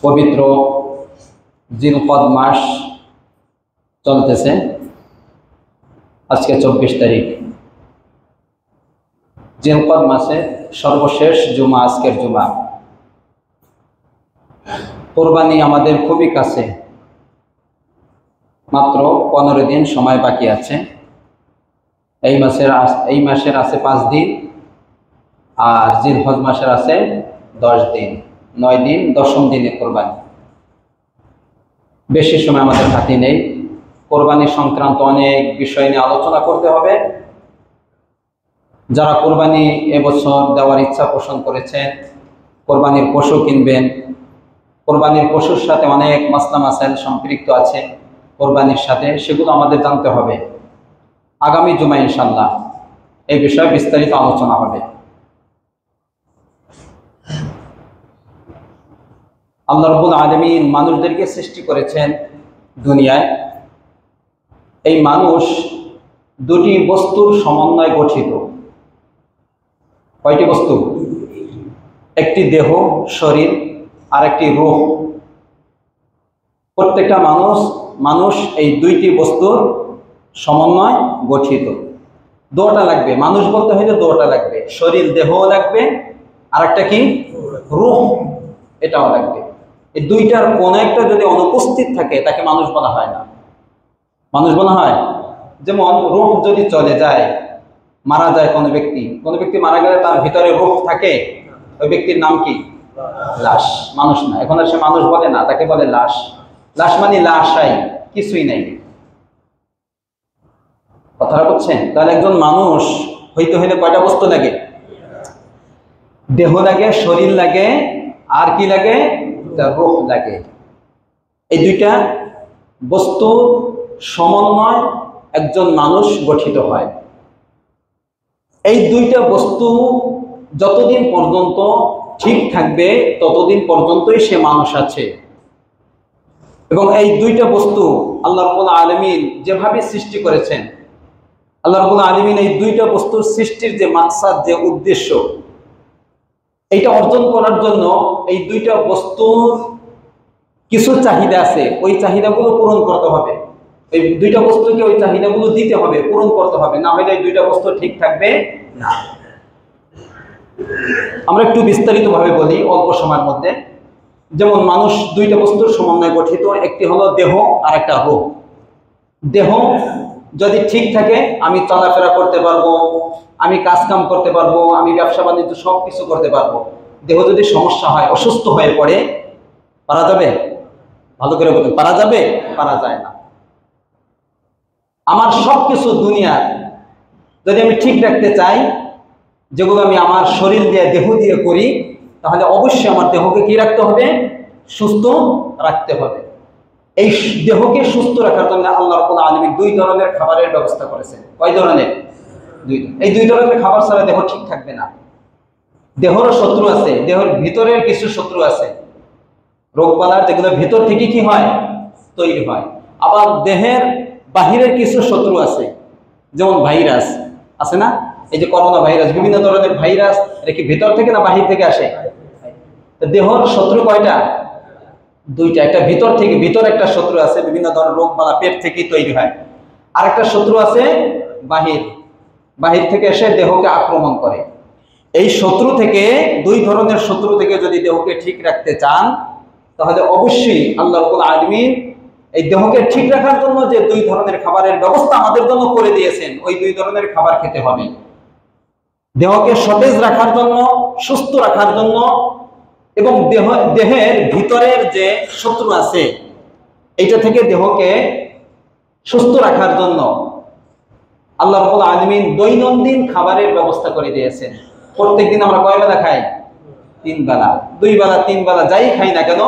পবিত্র জিলকদ মাস চলতেছে। আজকে 24 তারিখ। জিলকদ মাসে সর্বশেষ জুমা আজকের জুমা। কোরবানি আমাদের খুবই কাছে, মাত্র 15 দিন সময় বাকি আছে। এই মাসের আছে 5 দিন, আর জিলহজ মাসের আছে 10 দিন, 9 দিন, 10ম দিনে কোরবানি। বেশি সময় আমাদের হাতে নেই। কোরবানি সংক্রান্ত অনেক বিষয় নিয়ে আলোচনা করতে হবে। যারা কোরবানি এবছর দেওয়ার ইচ্ছা পোষণ করেছেন, কোরবানির পশু কিনবেন, কোরবানির পশুর সাথে অনেক মাসলা মাসাইল সম্পৃক্ত আছে কোরবানির সাথে, সেগুলো আমাদের জানতে হবে। আগামী জুমা ইনশাআল্লাহ এই বিষয়ে বিস্তারিত আলোচনা হবে। আল্লাহ রাব্বুল আলামিন মানুষদেরকে সৃষ্টি করেছেন দুনিয়ায়। এই মানুষ দুটি বস্তুর সমন্বয়ে গঠিত। কয়টি বস্তু? একটি দেহ, শরীর, আর একটি রূহ। প্রত্যেকটা মানুষ এই দুইটি বস্তুর সমন্বয় গঠিত। দুটা লাগবে, মানুষ বলতে হলে দুটা লাগবে, শরীর দেহও লাগবে, আর একটা কি রূহ, এটাও লাগবে। এই দুইটার কোন একটা যদি অনুপস্থিত থাকে তাকে মানুষ বলা হয় না। মানুষ বলা হয়, যেমন রূহ যদি চলে যায়, মারা যায় কোনো ব্যক্তি মারা গেলে তার ভিতরে রূহ থাকে, ওই ব্যক্তির নাম কি? লাশ, মানুষ না। এখন আর সে মানুষ বলে না, তাকে বলে লাশ। লাশ মানে লাশাই, কিছুই নাই। কথাটা বুঝছেন? তাহলে একজন মানুষ হইতে হইলে কয়টা বস্তু লাগে? দেহ লাগে, শরীর লাগে, আর কি লাগে? রূহ লাগে। এই দুইটা বস্তু সমন্বয় একজন মানুষ গঠিত হয়। এই দুইটা বস্তু যতদিন পর্যন্ত ঠিক থাকবে ততদিন পর্যন্তই সে মানুষ আছে। এবং এই দুইটা বস্তু আল্লাহ রাব্বুল আলামিন যেভাবে সৃষ্টি করেছেন, আল্লাহ রাব্বুল আলামিন এই দুইটা বস্তুর সৃষ্টির যে মাকসাদ, যে উদ্দেশ্য, এইটা অর্জন করার জন্য এই দুইটা বস্তুর কিছু চাহিদা আছে, ওই চাহিদাগুলো পূরণ করতে হবে। এই দুইটা বস্তুকে ওই চাহিদাগুলো দিতে হবে, পূরণ করতে হবে, না হলে এই দুইটা বস্তু ঠিক থাকবে না। আমরা একটু বিস্তারিতভাবে বলি অল্প সময়ের মধ্যে। যেমন মানুষ দুইটা বস্তুর সমন্বয়ে গঠিত, একটি হলো দেহ আর একটা রূহ। দেহ যদি ঠিক থাকে আমি চলাফেরা করতে পারবো, আমি কাজকাম করতে পারবো, আমি ব্যবসা বাণিজ্য সব কিছু করতে পারবো। দেহ যদি সমস্যা হয়, অসুস্থ হয়ে পড়ে, পারা যাবে? ভালো করে বলতে, পারা যাবে? পারা যায় না। আমার সবকিছু দুনিয়ার যদি আমি ঠিক রাখতে চাই, যেগুলো আমি আমার শরীর দিয়ে, দেহ দিয়ে করি, তাহলে অবশ্যই আমার দেহকে কি রাখতে হবে? সুস্থ রাখতে হবে। এই দেহকে সুস্থ রাখার জন্য আল্লাহ রাব্বুল আলামিন 2 ধরনের খাবারের ব্যবস্থা করেছেন। কয় ধরনের? 2। এই 2 ধরনের খাবার ছাড়া দেহ ঠিক থাকবে না। দেহের শত্রু আছে, দেহের ভিতরের কিছু শত্রু আছে, রোগবালার, যেগুলো ভিতর থেকে কি হয়? তৈরি হয়। আবার দেহের বাহিরের কিছু শত্রু আছে, যেমন ভাইরাস আছে না? এই যে করোনা ভাইরাস, বিভিন্ন ধরনের ভাইরাস, এটা কি ভিতর থেকে না বাহির থেকে আসে? দেহের শত্রু কয়টা? 2টা। একটা ভিতর থেকে, ভিতর একটা শত্রু আছে, বিভিন্ন ধরনের রোগবালা পেট থেকে তৈরি হয়। আর একটা শত্রু আছে বাহির থেকে এসে দেহকে আক্রমণ করে। এই শত্রু থেকে, 2 ধরনের শত্রু থেকে যদি দেহকে ঠিক রাখতে চান, তাহলে অবশ্যই আল্লাহ রাব্বুল আলামিন এই দেহকে ঠিক রাখার জন্য যে 2 ধরনের খাবারের ব্যবস্থা আমাদের জন্য করে দিয়েছেন, ওই 2 ধরনের খাবার খেতে হবে। দেহকে সতেজ রাখার জন্য, সুস্থ রাখার জন্য, এবং দেহের ভিতরের যে শত্রু আছে এইটা থেকে দেহকে সুস্থ রাখার জন্য আল্লাহ রাব্বুল আলামিন দৈনন্দিন খাবারের ব্যবস্থা করে দিয়েছেন। প্রত্যেকদিন আমরা কয় বেলা খাই? 3 বেলা। 2 বেলা 3 বেলা যাই খাই না কেন,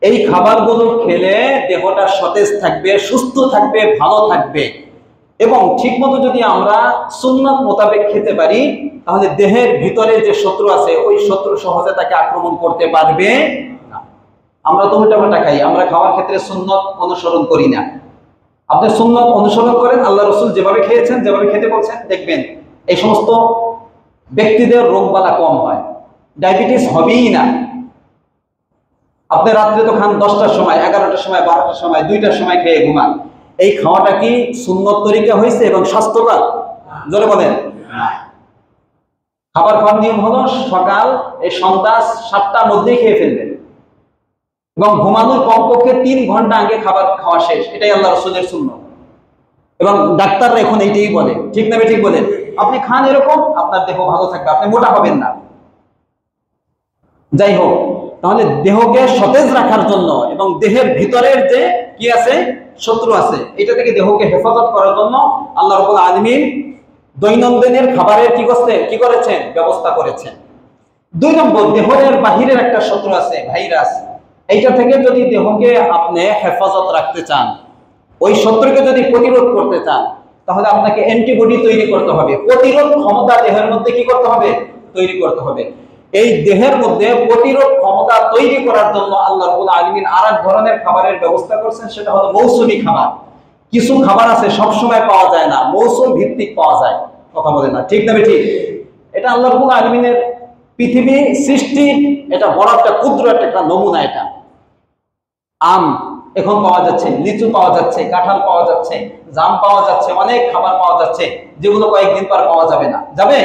এই খাবারগুলো খেলে দেহটা সতেজ থাকবে, সুস্থ থাকবে, ভালো থাকবে। এবং ঠিকমতো যদি আমরা সুন্নাত মোতাবেক খেতে পারি, তাহলে দেহের ভিতরে যে শত্রু আছে, ওই শত্রু সহজে তাকে আক্রমণ করতে পারবে না। আমরা তো উল্টাপাল্টা খাই, আমরা খাওয়ার ক্ষেত্রে সুন্নাত অনুসরণ করি না। আপনি সুন্নাত অনুসরণ করেন, আল্লাহ রাসূল যেভাবে খেয়েছেন, যেভাবে খেতে বলছেন, দেখবেন এই সমস্ত ব্যক্তিদের রোগবালা কম হয়। ডায়াবেটিস হবেই না। আপনি রাত্রে তো খান 10টার সময়, 11টার সময়, 12টার সময়, 2টার সময় খেয়ে ঘুমান। এই খাওয়াটা কি সুন্নত তরিকা হয়েছে এবং স্বাস্থ্যকর? জোরে বলেন। খাবার খাওয়ার নিয়ম হলো সকাল এই সন্ধ্যা 7টার মধ্যেই খেয়ে ফেলবেন এবং ঘুমানোর কমপক্ষে 3 ঘন্টা আগে খাবার খাওয়া শেষ। এটাই আল্লাহ রাসূলের সুন্নাত এবং ডাক্তাররা এখন এইটাই বলে। ঠিক না? ঠিক বলেন। আপনি খান এরকম, আপনার দেহ ভালো থাকবে, আপনি মোটা হবেন না। যাই হোক, তাহলে দেহকে সতেজ রাখার জন্য এবং দেহের ভিতরের যে কি আছে, শত্রু আছে, এটা থেকে দেহকে হেফাজত করার জন্য আল্লাহ রাব্বুল আলামিন দৈনন্দিনের খাবারের কি করেছেন, ব্যবস্থা করেছেন। 2 নম্বর, দেহের বাহিরের একটা শত্রু আছে, ভাইরাস। এইটা থেকে যদি দেহকে আপনি হেফাজত রাখতে চান, ওই শত্রুকে যদি প্রতিরোধ করতে চান, তাহলে আপনাকে অ্যান্টিবডি তৈরি করতে হবে। প্রতিরোধ ক্ষমতা দেহের মধ্যে কি করতে হবে, তৈরি করতে হবে। এই দেহের মধ্যে প্রতিরোধ ক্ষমতা তৈরি করার জন্য আল্লাহ রাব্বুল আলামিন আরেক ধরনের খাবারের ব্যবস্থা করেছেন, সেটা হলো মৌসুমী খাবার। কিছু খাবার আছে সব সময় পাওয়া যায় না, মৌসুম ভিত্তিক পাওয়া যায়। কথা বলে না, ঠিক না ঠিক? এটা আল্লাহ রাব্বুল আলামিনের পৃথিবী সৃষ্টি, এটা বড় একটা ক্ষুদ্র একটা নমুনা। এটা আম এখন পাওয়া যাচ্ছে, লিচু পাওয়া যাচ্ছে, কাঁঠাল পাওয়া যাচ্ছে, জাম পাওয়া যাচ্ছে, অনেক খাবার পাওয়া যাচ্ছে যেগুলো কয়েকদিন পর পাওয়া যাবে না। যাবে?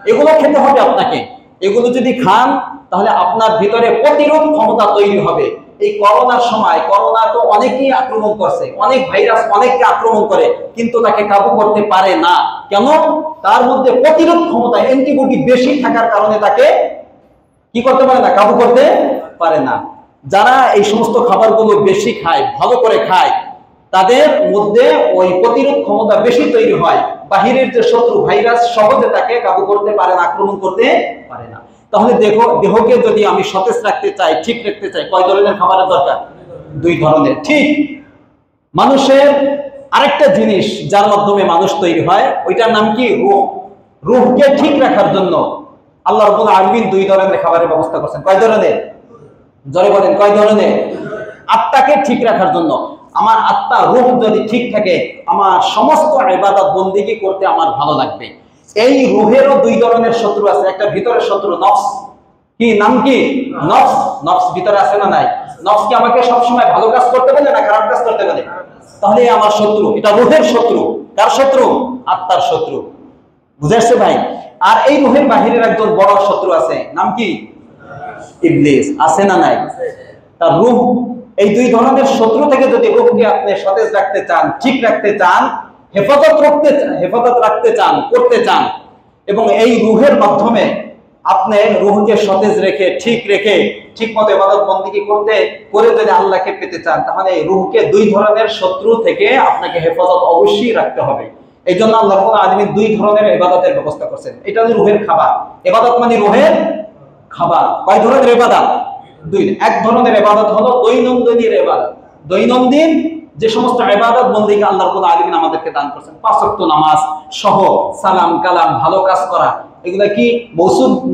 এগুলো খেতে হবে আপনাকে। এগুলো যদি খান তাহলে আপনার ভিতরে প্রতিরোধ ক্ষমতা তৈরি হবে। এই করোনার সময়, করোনা তো অনেকেই আক্রমণ করছে, অনেক ভাইরাস অনেককে আক্রমণ করে, কিন্তু তাকে কাবু করতে পারে না। কেন? তার মধ্যে প্রতিরোধ ক্ষমতা, অ্যান্টিবডি বেশি থাকার কারণে তাকে কি করতে পারে না, কাবু করতে পারে না। যারা এই সমস্ত খাবারগুলো বেশি খায়, ভালো করে খায়, তাদের মধ্যে ওই প্রতিরোধ ক্ষমতা বেশি তৈরি হয়। বাহিরের যে শত্রু ভাইরাস সহজে তাকে কাবু করতে পারে না, আক্রমণ করতে পারে না। তাহলে দেহকে যদি আমি সতেজ রাখতে চাই, ঠিক রাখতে চাই, কয় ধরনের খাবারের দরকার? 2 ধরনের। ঠিক। মানুষের আরেকটা জিনিস যার মাধ্যমে মানুষ তৈরি হয়, ওইটার নাম কি? রূহ। রূহকে ঠিক রাখার জন্য আল্লাহ রাব্বুল আলামিন 2 ধরনের খাবারের ব্যবস্থা করেছেন। কয় ধরনের? জোরে বলেন, কয় ধরনের? আত্মাকে ঠিক রাখার জন্য। আমার আত্মা, রূহ যদি ঠিক থাকে, আমার সমস্ত ইবাদত বন্দেগী করতে আমার ভালো লাগবে। এই রূহেরও 2 ধরনের শত্রু আছে। একটা ভিতরের শত্রু নফস। কি নাম? কি? নফস। নফস ভিতরে আছে না নাই? নফস কি আমাকে সবসময় ভালো কাজ করতে বলে না খারাপ কাজ করতে বলে? তাহলে আমার শত্রু, এটা রূহের শত্রু। কার শত্রু? আত্মার শত্রু। বুঝাচ্ছে ভাই? আর এই রূহের বাহিরের একজন বড় শত্রু আছে, নাম কি? ইবলিস। আছে না নাই? তার রূহ। এই 2 ধরনের শত্রু থেকে যদি রূহকে আপনি সতেজ রাখতে চান, ঠিক রাখতে চান, হেফাজত রাখতে চান, করতে চান, এবং এই রূহের মাধ্যমে আপনি রূহকে সতেজ রেখে, ঠিক রেখে, ঠিকমতো ইবাদত বন্দেগী করে যদি আল্লাহকে পেতে চান, তাহলে এই রূহকে 2 ধরনের শত্রু থেকে আপনাকে হেফাজত অবশ্যই রাখতে হবে। এই জন্য আল্লাহ রাব্বুল আলামিন 2 ধরনের ইবাদতের ব্যবস্থা করেছেন। এটা হলো রূহের খাবার। ইবাদত মানে রূহের খাবার। কয় ধরনের ইবাদত? 2। এক ধরনের ইবাদত হলো দৈনন্দিনের ইবাদত। দৈনন্দিন যে সমস্ত ইবাদত বন্দেগী আল্লাহ রাব্বুল আলামিন আমাদেরকে দান করেছেন, 5 ওয়াক্ত নামাজ সহ সালাম কালাম ভালো কাজ করা, এগুলা কি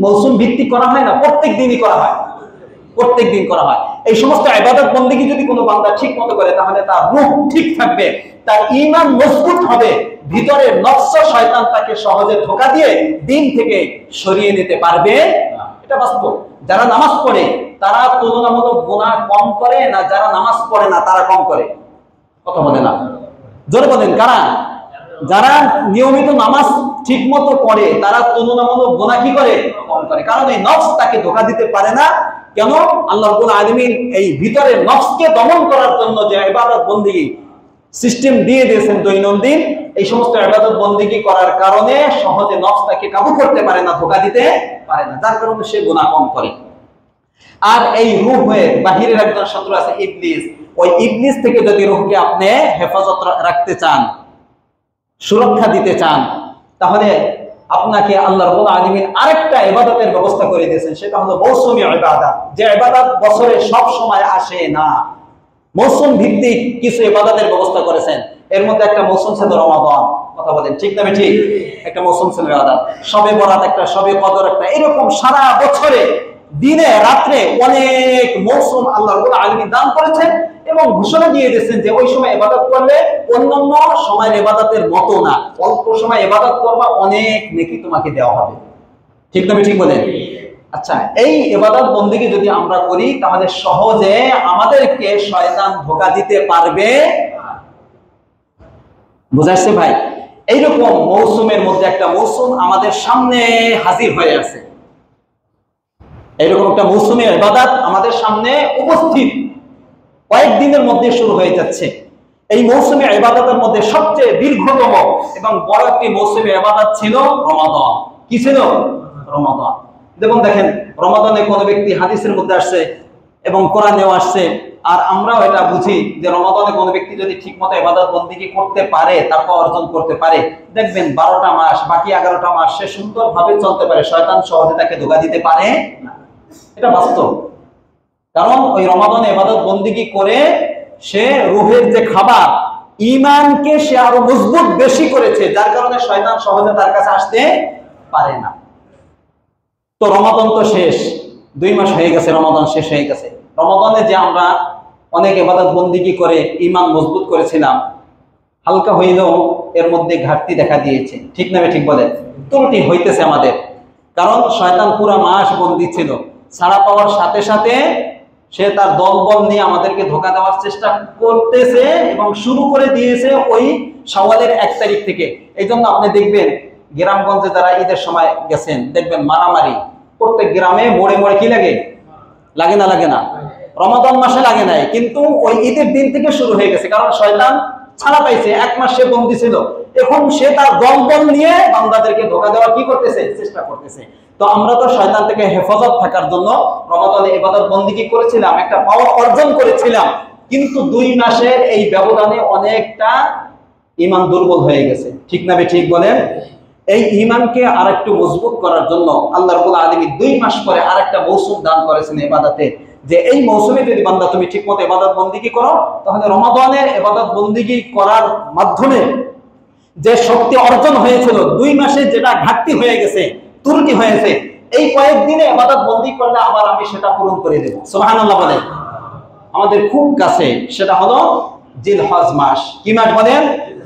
মৌসুম ভিত্তিক করা হয় না? প্রত্যেক দিনই করা হয়, প্রত্যেক দিন করা হয়। এই সমস্ত ইবাদত বন্দেগী যদি কোনো বান্দা ঠিক মতো করে, তাহলে তার রূহ ঠিক থাকবে, তার ঈমান মজবুত হবে, ভিতরে নফস শয়তান তাকে সহজে ধোঁকা দিয়ে দিন থেকে সরিয়ে নিতে পারবে না। এটা বাস্তব। যারা নামাজ পড়ে তারা তুলনামূলক গুনাহ কম করে না যারা নামাজ পড়ে না তারা কম করে? কথা বলে না, জোরে বলেন। কারা? যারা নিয়মিত নামাজ ঠিক মতো পড়ে তারা তুলনামূলক গুনাহ কি করে? কম করে। কারণ এই নফস তাকে ধোঁকা দিতে পারে না। কেন? আল্লাহ রাব্বুল আলামিন এই ভিতরের নফসকে দমন করার জন্য যে ইবাদত বন্দেগী সিস্টেম দিয়ে দিয়েছেন দৈনন্দিন, এই সমস্ত ইবাদত বন্দেগী করার কারণে সহজে নফস তাকে কাবু করতে পারে না, ধোঁকা দিতে পারে না, যার কারণে সে গুনাহ কম করে। আর এই রূহের বাহিরের একজন শত্রু আছে ইবলিস। ওই ইবলিস থেকে যদি রূহকে আপনি হেফাজত রাখতে চান, সুরক্ষা দিতে চান, তাহলে আপনাকে আল্লাহ রাব্বুল আলামিন আরেকটা ইবাদতের ব্যবস্থা করে দিয়েছেন, সেটা হলো মৌসুমী ইবাদত। যে ইবাদত বছরে সব সময় আসে না, মৌসুম ভিত্তিক কিছু ইবাদতের ব্যবস্থা করেছেন। এর মধ্যে একটা মৌসুম ছিল রমাদান। কথা বলেন, ঠিক না ঠিক? একটা মৌসুম ছিল ইবাদত, শবে বরাত একটা, শবে কদর একটা, এরকম সারা বছরে দিনে রাত্রে অনেক মৌসুম আল্লাহ রাব্বুল আলামিন দান করেছেন এবং ঘোষণা দিয়ে দিয়েছেন যে ওই সময় ইবাদত করলে অন্যান্য সময়ের ইবাদতের মতো না, অল্প সময় ইবাদত করবা, অনেক নেকি তোমাকে দেওয়া হবে। ঠিক না ঠিক বলেন? আচ্ছা, এই ইবাদত বন্দেগী যদি আমরা করি তাহলে সহজে আমাদেরকে শয়তান ধোঁকা দিতে পারবে। বুঝাচ্ছে ভাই? এইরকম মৌসুমের মধ্যে একটা মৌসুম আমাদের সামনে হাজির হয়ে আছে, এইরকম একটা মৌসুমে ইবাদত আমাদের সামনে উপস্থিত, কয়েকদিনের মধ্যে শুরু হয়ে যাচ্ছে। এই মৌসুমে ইবাদতের মধ্যে সবচেয়ে দীর্ঘতম এবং বড় একটি মৌসুমে ইবাদত ছিল রমাদান। কি ছিল? রমাদান। দেখেন রমাদানে কোন ব্যক্তি হাদিসের মধ্যে আসছে এবং কোরআনেও আসছে, আর আমরাও এটা বুঝি যে রমাদানে কোন ব্যক্তি যদি ঠিকমতো ইবাদত বন্দেগী করতে পারে, তাকওয়া অর্জন করতে পারে, দেখবেন 12টা মাস, বাকি 11টা মাস সে সুন্দরভাবে চলতে পারে, শয়তান সহজে তাকে ধোঁকা দিতে পারে না। এটা বাস্তব। কারণ ওই রমাদানে ইবাদত বন্দেগী করে সে রূহের যে খাবার, ঈমানকে সে আরো মজবুত বেশি করেছে, যার কারণে শয়তান সহজে তার কাছে আসতে পারে না। তো রমাদান তো শেষ, 2 মাস হয়ে গেছে, রমাদান শেষ হয়ে গেছে। রমাদানে যে আমরা অনেক ইবাদত বন্দেগী করে ঈমান মজবুত করেছিলাম, হালকা হইলেও এর মধ্যে ঘাটতি দেখা দিয়েছে। ঠিক না? ঠিক বলেন? ত্রুটি হইতেছে আমাদের, কারণ শয়তান পুরো মাস বন্দী ছিল। ছাড়া পাওয়ার সাথে সাথে সে তার দলবল নিয়ে আমাদেরকে ধোঁকা দেওয়ার চেষ্টা করতেছে এবং শুরু করে দিয়েছে ওই শাওয়ালের 1 তারিখ থেকে। এই জন্য আপনি দেখবেন গ্রামগঞ্জে যারা ঈদের সময় গেছেন, দেখবেন মারামারি প্রত্যেক গ্রামে মোড়ে মোড়ে কি লাগে? লাগে না? লাগে না? রমাদান মাসে লাগে নাই, কিন্তু ওই ঈদের দিন থেকে শুরু হয়ে গেছে। কারণ শয়তান ছাড়া পাইছে, 1 মাস সে বন্দী ছিল, এখন সে তার দলবল নিয়ে বান্দাদেরকে ধোঁকা দেওয়ার কি করতেছে? চেষ্টা করতেছে। তো আমরা তো শয়তান থেকে হেফাজত থাকার জন্য রমাদানে ইবাদত বন্দেগী করেছিলাম, একটা পাওয়ার অর্জন করেছিলাম, কিন্তু 2 মাসের এই ব্যবধানে অনেকটা ঈমান দুর্বল হয়ে গেছে। ঠিক না? ঠিক বলেন? এই ঈমানকে আরেকটু মজবুত করার জন্য আল্লাহ রাব্বুল আলামিন 2 মাস পরে আরেকটা মৌসুম দান করেছেন ইবাদতে, যে এই মৌসুমে যদি বান্দা তুমি ঠিকমতো ইবাদত বন্দেগী করো, তাহলে রমাদানের ইবাদত বন্দেগী করার মাধ্যমে যে শক্তি অর্জন হয়েছিল, 2 মাসে যেটা ঘাটতি হয়ে গেছে, ত্রুটি হয়েছে, এই কয়েকদিনে ইবাদত বন্দেগী করলে আবার আমি সেটা পূরণ করে দেব। সুবহানাল্লাহ বলেন। আমাদের খুব কাছে সেটা হলো জিলহজ মাস। কি মাস বলেন?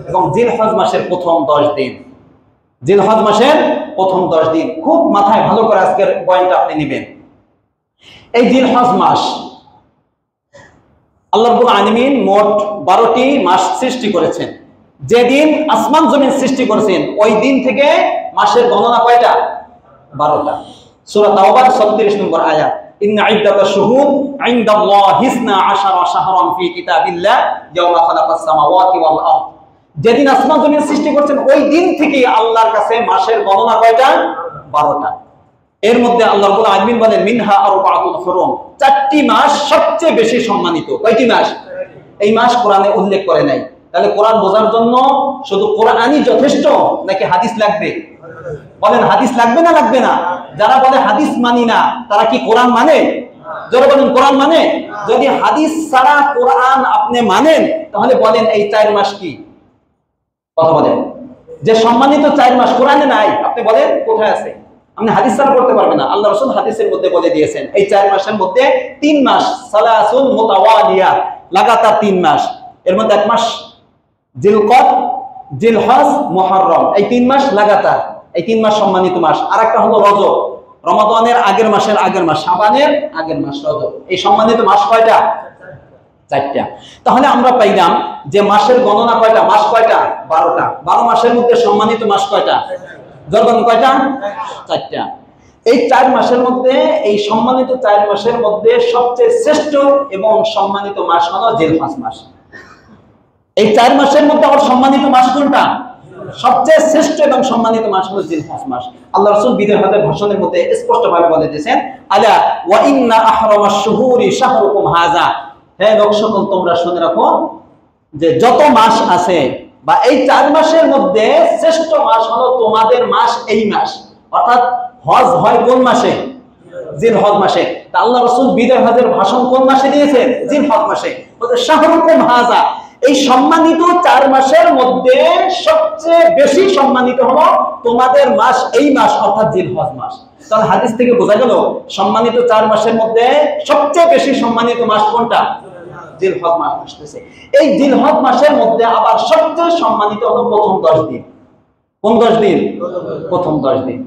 এবং জিলহজ মাসের প্রথম 10 দিন, জিলহজ মাসের প্রথম 10 দিন খুব মাথায় ভালো করে আজকের পয়েন্টটা আপনি নেবেন। এই জিলহজ মাস আল্লাহ রাব্বুল আলামিন মোট 12টি মাস সৃষ্টি করেছেন। যেদিন আসমান জমিন সৃষ্টি করেছেন ওই দিন থেকে মাসের গণনা কয়টা? 12টা। সূরা তাওবার 36 নম্বর আয়াত, ইন্না ইদ্দাতাশ শুহুর ইনদাল্লাহি 12 শাহরান ফি কিতাবিল্লাহ ইয়াওমা খালাকাস সামাওয়াতি ওয়াল আরদ। যেদিন আসমান জমিন সৃষ্টি করেছেন ওই দিন থেকে আল্লাহর কাছে মাসের গণনা কয়টা? 12টা। এর মধ্যে আল্লাহ রাব্বুল আলামিন বলেন মিনহা আরবাতুল হুরুম, 4টি মাস সবচেয়ে বেশি সম্মানিত। কয়টি মাস? এই মাস কোরআনে উল্লেখ করে নাই। তাহলে কোরআন বোঝার জন্য শুধু কোরআনই যথেষ্ট নাকি হাদিস লাগবে? বলেন, হাদিস লাগবে না লাগবে না? যারা বলে হাদিস মানি না, তারা কি কোরআন মানে? যারা বলেন কোরআন মানে, যদি হাদিস ছাড়া কোরআন আপনি মানেন, তাহলে বলেন এই 4 মাস কি? কথা বলেন। যে সম্মানিত 4 মাস কোরআনে নাই, আপনি বলেন কোথায় আছে? আপনি হাদিস ছাড়া করতে পারবেন না। আল্লাহ রাসূল হাদিসের মধ্যে বলে দিয়েছেন এই 4 মাসের মধ্যে 3 মাস সালাসুন মুতাওয়ালিয়া, লাগাতার 3 মাস। এর মধ্যে 1 মাস জিলকদ, জিলহজ, মুহররম, এই 3 মাস লাগাতার, এই 3 মাস সম্মানিত মাস। আরেকটা হলো রজব, রমাদানের আগের মাসের আগের মাস, শাবানের আগের মাস রজব। এই সম্মানিত মাস কয়টা? 4টা। তাহলে আমরা পাইলাম যে মাসের গণনা কয়টা? মাস কয়টা? 12টা। 12 মাসের মধ্যে সম্মানিত মাস কয়টা? জরবান কয়টা? 4টা। এই 4 মাসের মধ্যে, এই সম্মানিত 4 মাসের মধ্যে সবচেয়ে শ্রেষ্ঠ এবং সম্মানিত মাস হলো জিলহজ মাস। এই 4 মাসের মধ্যে আমার সম্মানিত মাস কোনটা? সবচেয়ে শ্রেষ্ঠ এবং সম্মানিত মাস হলো জিলহজ মাস। আল্লাহ রাসূল বিদায় হজের ভাষণের মধ্যে স্পষ্টভাবে বলে দিয়েছেন, আলা ওয়া ইন্না আহরামাশ শুহুরি শাহরুকুম হাযা, হে লোক সকল তোমরা শুনে রাখো যে যত মাস আছে বা এই 4 মাসের মধ্যে শ্রেষ্ঠ মাস হলো তোমাদের মাস এই মাস। অর্থাৎ হজ হয় কোন মাসে? জিলহজ মাসে। তা আল্লাহ রাসূল বিদায় হজের ভাষণ কোন মাসে দিয়েছেন? জিলহজ মাসে। বলতে শাহরুকুম হাযা, এই সম্মানিত 4 মাসের মধ্যে সবচেয়ে বেশি সম্মানিত হলো তোমাদের মাস এই মাস, অর্থাৎ জিলহজ মাস। তাহলে হাদিস থেকে বোঝা গেল সম্মানিত 4 মাসের মধ্যে সবচেয়ে বেশি সম্মানিত মাস কোনটা? জিলহজ মাস আসতেছে। এই জিলহজ মাসের মধ্যে আবার সবচেয়ে সম্মানিত হলো প্রথম 10 দিন। কোন 10 দিন? প্রথম 10 দিন।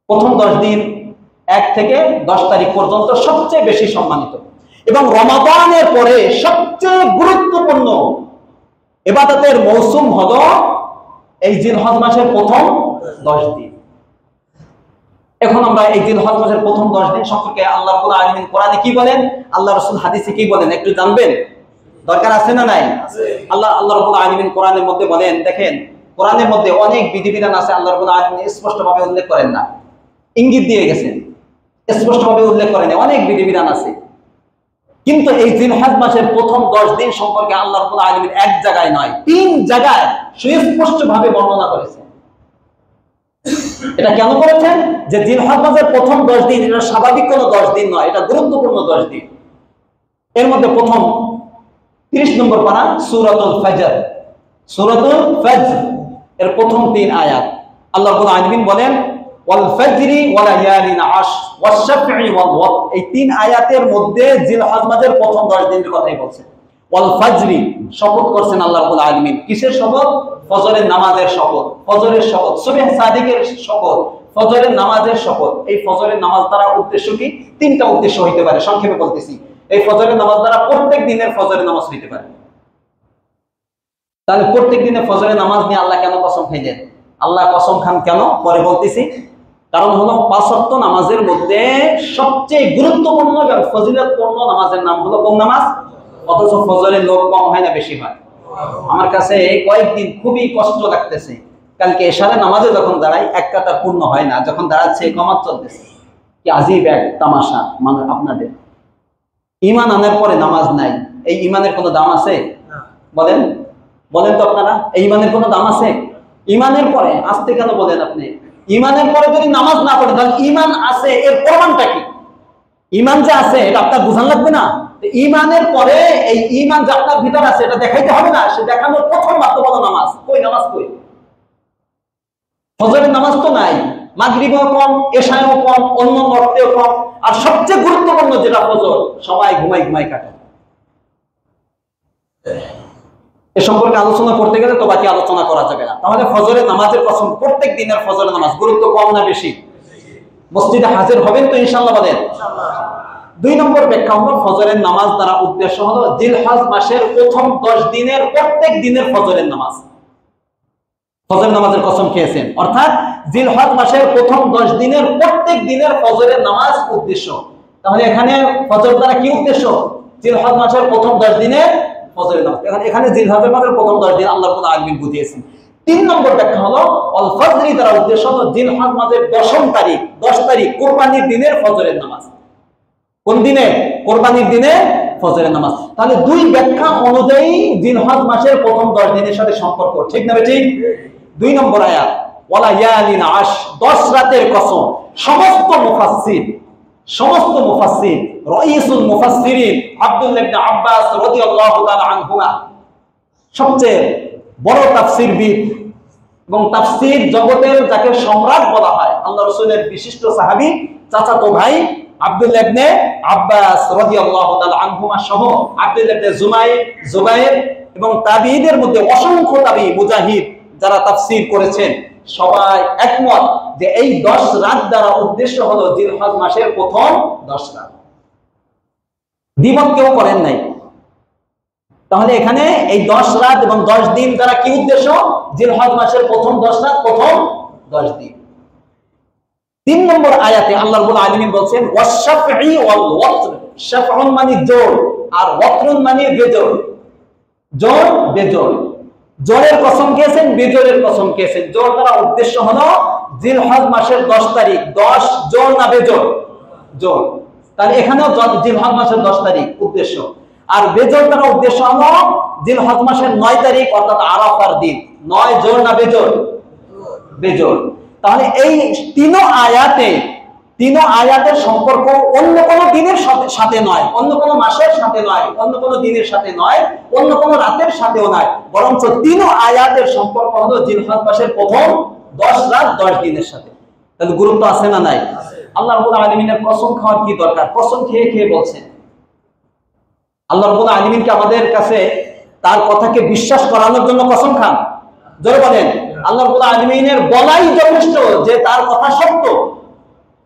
প্রথম 10 দিন 1 থেকে 10 তারিখ পর্যন্ত সবচেয়ে বেশি সম্মানিত, এবং রমাদানের পরে সবচেয়ে গুরুত্বপূর্ণ ইবাদতের মৌসুম হলো এই জিলহজ মাসের প্রথম 10 দিন। এখন আমরা এই জিলহজ মাসের প্রথম 10 দিন সম্পর্কে আল্লাহ রাব্বুল আলামিন কোরআনে কি বলেন, আল্লাহ রাসূল হাদিসে কি বলেন, একটু জানবেন? দরকার আছে না নাই? আল্লাহ রাব্বুল আলামিন কোরআনের মধ্যে বলেন, দেখেন কোরআনের মধ্যে অনেক বিধিবিধান আছে, আল্লাহ রাব্বুল আলামিন স্পষ্টভাবে উল্লেখ করেন না, ইঙ্গিত দিয়ে গেছেন, স্পষ্টভাবে উল্লেখ করেন অনেক বিধিবিধান আছে। কিন্তু এই জিলহজ মাসের প্রথম 10 দিন সম্পর্কে আল্লাহ রাব্বুল আলামিন এক জায়গায় নয়, 3 জায়গায় সুস্পষ্টভাবে বর্ণনা করেছেন। এটা কেন করেছেন? যে জিলহজ মাসের প্রথম 10 দিন এটা স্বাভাবিক কোনো 10 দিন নয়, এটা গুরুত্বপূর্ণ 10 দিন। এর মধ্যে প্রথম 30 নম্বর পারা সূরাতুল ফজর, সূরাতুল ফজর এর প্রথম 3 আয়াত আল্লাহ রাব্বুল আলামিন বলেন ওয়াল ফজরি ওয়া লায়ালিন আশর ওয়াশ শাফঈ ওয়াল ওয়াতর। এই 3 আয়াতের মধ্যে জিলহজ মাসের প্রথম 10 দিনের কথাই বলছেন। ওয়াল ফজরি শপথ করছেন আল্লাহ রাব্বুল আলামিন, কিসের শপথ? ফজরের নামাজের শপথ, ফজরের শপথ, সুবহ সাদিকের শপথ, ফজরের নামাজের শপথ। এই ফজরের নামাজ দ্বারা উদ্দেশ্য কি? 3টা উদ্দেশ্য হইতে পারে, সংক্ষেপে বলতেছি। এই ফজরের নামাজ দ্বারা প্রত্যেক দিনের ফজরের নামাজ হইতে পারে। তাহলে প্রত্যেক দিনে ফজরের নামাজ নিয়ে আল্লাহ কেন কসম খাইলেন? আল্লাহ কসম খান কেন পরে বলতেছি। কারণ হলো 5 ওয়াক্ত নামাজের মধ্যে সবচেয়ে গুরুত্বপূর্ণ এবং ফজিলতপূর্ণ নামাজের নাম হলো কোন নামাজ? অথচ ফজরের লোক কম হয় না বেশি হয়? আমার কাছে কয়েকদিন খুবই কষ্ট লাগতেছে। কালকে এশারের নামাজে যখন দাঁড়াই এক কাতার পূর্ণ হয় না, যখন দাঁড়াচ্ছে কমাত চলতেছে। কি আজীব এক তামাশা মানে আপনাদের। ঈমান আনার পরে নামাজ নাই, এই ঈমানের কোনো দাম আছে? বলেন বলেন তো আপনারা, এই ঈমানের কোনো দাম আছে? ঈমানের পরে আসতে কেন বলেন আপনি? ঈমানের পরে যদি নামাজ না পড়ে তাহলে ঈমান আছে এর প্রমাণটা কি? ঈমান যে আছে এটা আপনার বুঝান লাগবে না? ঈমানের পরে এই ঈমান যে আপনার ভিতর আছে এটা দেখাইতে হবে না? সে দেখানোর প্রথম বাধ্যবাধকতা নামাজ। কই নামাজ কই? ফজরের নামাজ তো নাই, মাগরিবও কম, এশাও কম, অন্য ওয়াক্তেও কম, আর সবচেয়ে গুরুত্বপূর্ণ যেটা ফজর, সবাই ঘুমাই কাটে। এ সম্পর্কে আলোচনা করতে গেলে তো বাকি আলোচনা করা যাবে না। তাহলে ফজরের নামাজের কসম, প্রত্যেক দিনের ফজরের নামাজ গুরুত্ব কম না বেশি? মসজিদে হাজির হবেন তো ইনশাআল্লাহ? বলেন। 2 নম্বর ব্যাখ্যা হলো ফজরের নামাজ দ্বারা উদ্দেশ্য হলো জিলহজ মাসের প্রথম 10 দিনের প্রত্যেক দিনের ফজরের নামাজ। ফজর নামাজের কসম খেয়েছেন, অর্থাৎ জিলহজ মাসের প্রথম 10 দিনের প্রত্যেক দিনের ফজরের নামাজ উদ্দেশ্য। তাহলে এখানে ফজর দ্বারা কি উদ্দেশ্য? জিলহজ মাসের প্রথম 10 দিনের ফজরের নামাজ। এখানে জিলহজ মাসের প্রথম 10 দিন আল্লাহ রাব্বুল আলামিন বুঝিয়েছেন। 3 নম্বর ব্যাখ্যা হলো আল ফজরি দ্বারা উদ্দেশ্য হলো জিলহজ মাসের 10ম তারিখ, 10 তারিখ কুরবানির দিনের ফজরের নামাজ। কোন দিনে? কুরবানির দিনে ফজরের নামাজ। তাহলে 2 ব্যাখ্যা অনুযায়ী জিলহজ মাসের প্রথম 10 দিনের সাথে সম্পর্ক, ঠিক না ঠিক? 2 নম্বর আয়াত ওয়ালা ইয়ালিন আশ, 10 রাতের কসম। সমস্ত মুফাসসির রাইসুল মুফাসসিরিন আব্দুল্লাহ ইবনে আব্বাস রাদিয়াল্লাহু তাআলা আনহুমা, সবচেয়ে বড় তাফসীরবিদ এবং তাফসীর জগতের যাকে সম্রাট বলা হয়, আল্লাহ রাসূলের বিশিষ্ট সাহাবী চাচাতো ভাই আব্দুল্লাহ ইবনে আব্বাস রাদিয়াল্লাহু তাআলা আনহুমা সহ আব্দুল্লাহ ইবনে জুবায়ের এবং তাবিঈদের মধ্যে অসংখ্য তাবিঈ মুজাহিদ যারা তাফসীর করেছেন সবাই একমত যে এই 10 রাত দ্বারা উদ্দেশ্য হলো জিলহজ মাসের প্রথম 10 রাত। দ্বিমত কেউ করেন নাই। তাহলে এখানে এই 10 রাত এবং 10 দিন দ্বারা কি উদ্দেশ্য? জিলহজ মাসের প্রথম 10 রাত, প্রথম 10 দিন। 3 নম্বর আয়াতে আল্লাহ রাব্বুল আলামিন বলেন ওয়াশ-শাফঈ ওয়াল ওয়াতর। শাফউন মানে জোর আর ওয়াতরুন মানে বেজোড়। জোর বেজোড়, জোরের কসম খেয়েছেন, বেজোড়ের কসম খেয়েছেন। জোর দ্বারা উদ্দেশ্য হলো জিলহজ মাসের 10 তারিখ। 10 জোর না বেজোড়? জোর। তাহলে এখানেও জিলহজ মাসের 10 তারিখ উদ্দেশ্য। আর বেজোড় দ্বারা উদ্দেশ্য হলো জিলহজ মাসের 9 তারিখ অর্থাৎ আরাফার দিন। 9 জোর না বেজোড়? বেজোড়। তাহলে এই 3 আয়াতের সম্পর্ক অন্য কোন দিনের সাথে নয়, অন্য কোন মাসের সাথে নয়, অন্য কোন দিনের সাথে নয়, অন্য কোন রাতের সাথেও নয়, বরঞ্চ 3 আয়াতের সম্পর্ক হলো জিলহজ মাসের প্রথম 10 রাত 10 দিনের সাথে। তাহলে গুরুত্ব আছে না নাই? আল্লাহ রাব্বুল আলামিনের কসম খাওয়ার কি দরকার? কসম খেয়ে বলছেন। আল্লাহ রাব্বুল আলামিনকে আমাদের কাছে তার কথাকে বিশ্বাস করানোর জন্য কসম খান। জোরে বলেন। আল্লাহ রাব্বুল আলামিনের বলাই যথেষ্ট যে তার কথা সত্য।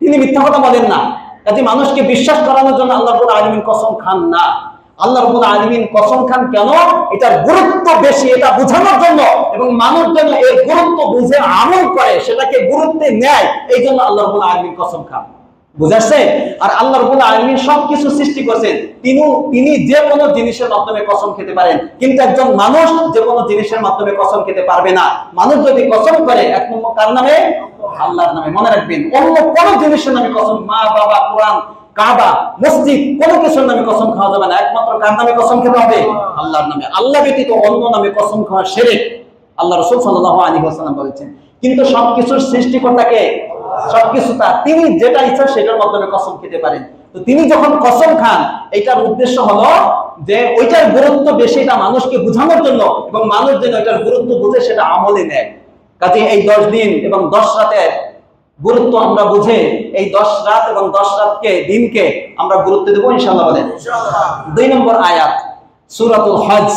তিনি মিথ্যা কথা বলেন না। কাজে মানুষকে বিশ্বাস করানোর জন্য আল্লাহ রাব্বুল আলামিন কসম খান না। আল্লাহ রাব্বুল আলামিন কসম খান কেন? এটার গুরুত্ব বেশি, এটা বোঝানোর জন্য, এবং মানুষ যেন এর গুরুত্ব বুঝে আমল করে, সেটাকে গুরুত্বে নেয়, এই জন্য আল্লাহ রাব্বুল আলামিন কসম খান। বুঝাচ্ছে? আর আল্লাহ রাব্বুল আলামিন সবকিছু সৃষ্টি করেছেন, তিনি যে কোনো জিনিসের মাধ্যমে কসম খেতে পারেন, কিন্তু একজন মানুষ যে কোনো জিনিসের মাধ্যমে কসম খেতে পারবে না। মানুষ যদি কসম করে এক নম্বর কার নামে? আল্লাহর নামে। মনে রাখবেন, অন্য কোন জিনিসের নামে কসম, মা বাবা, কোরআন, কাবা, মসজিদ, কোনো কিছুর নামে কসম খাওয়া যাবে না। একমাত্র কার নামে কসম খেতে হবে? আল্লাহর নামে। আল্লাহ ব্যতীত অন্য নামে কসম খাওয়া শিরক, আল্লাহ রাসূল সাল্লাল্লাহু আলাইহি ওয়াসাল্লাম বলেছেন। কিন্তু সবকিছুর সৃষ্টিকর্তাকে, সবকিছু তার, তিনি যেটা ইচ্ছা সেটার মাধ্যমে কসম খেতে পারেন। তো তিনি যখন কসম খান, এটার উদ্দেশ্য হলো যে ওইটার গুরুত্ব বেশি, এটা মানুষকে বোঝানোর জন্য, এবং মানুষ যেন এটার গুরুত্ব বুঝে সেটা আমলে নেয়। কাজে এই 10 দিন এবং 10 রাতের গুরুত্ব আমরা বুঝে এই 10 রাত এবং 10 রাতকে, দিনকে আমরা গুরুত্ব দেব ইনশাআল্লাহ। বলেন ইনশাআল্লাহ। 2 নম্বর আয়াত, সূরাতুল হজ,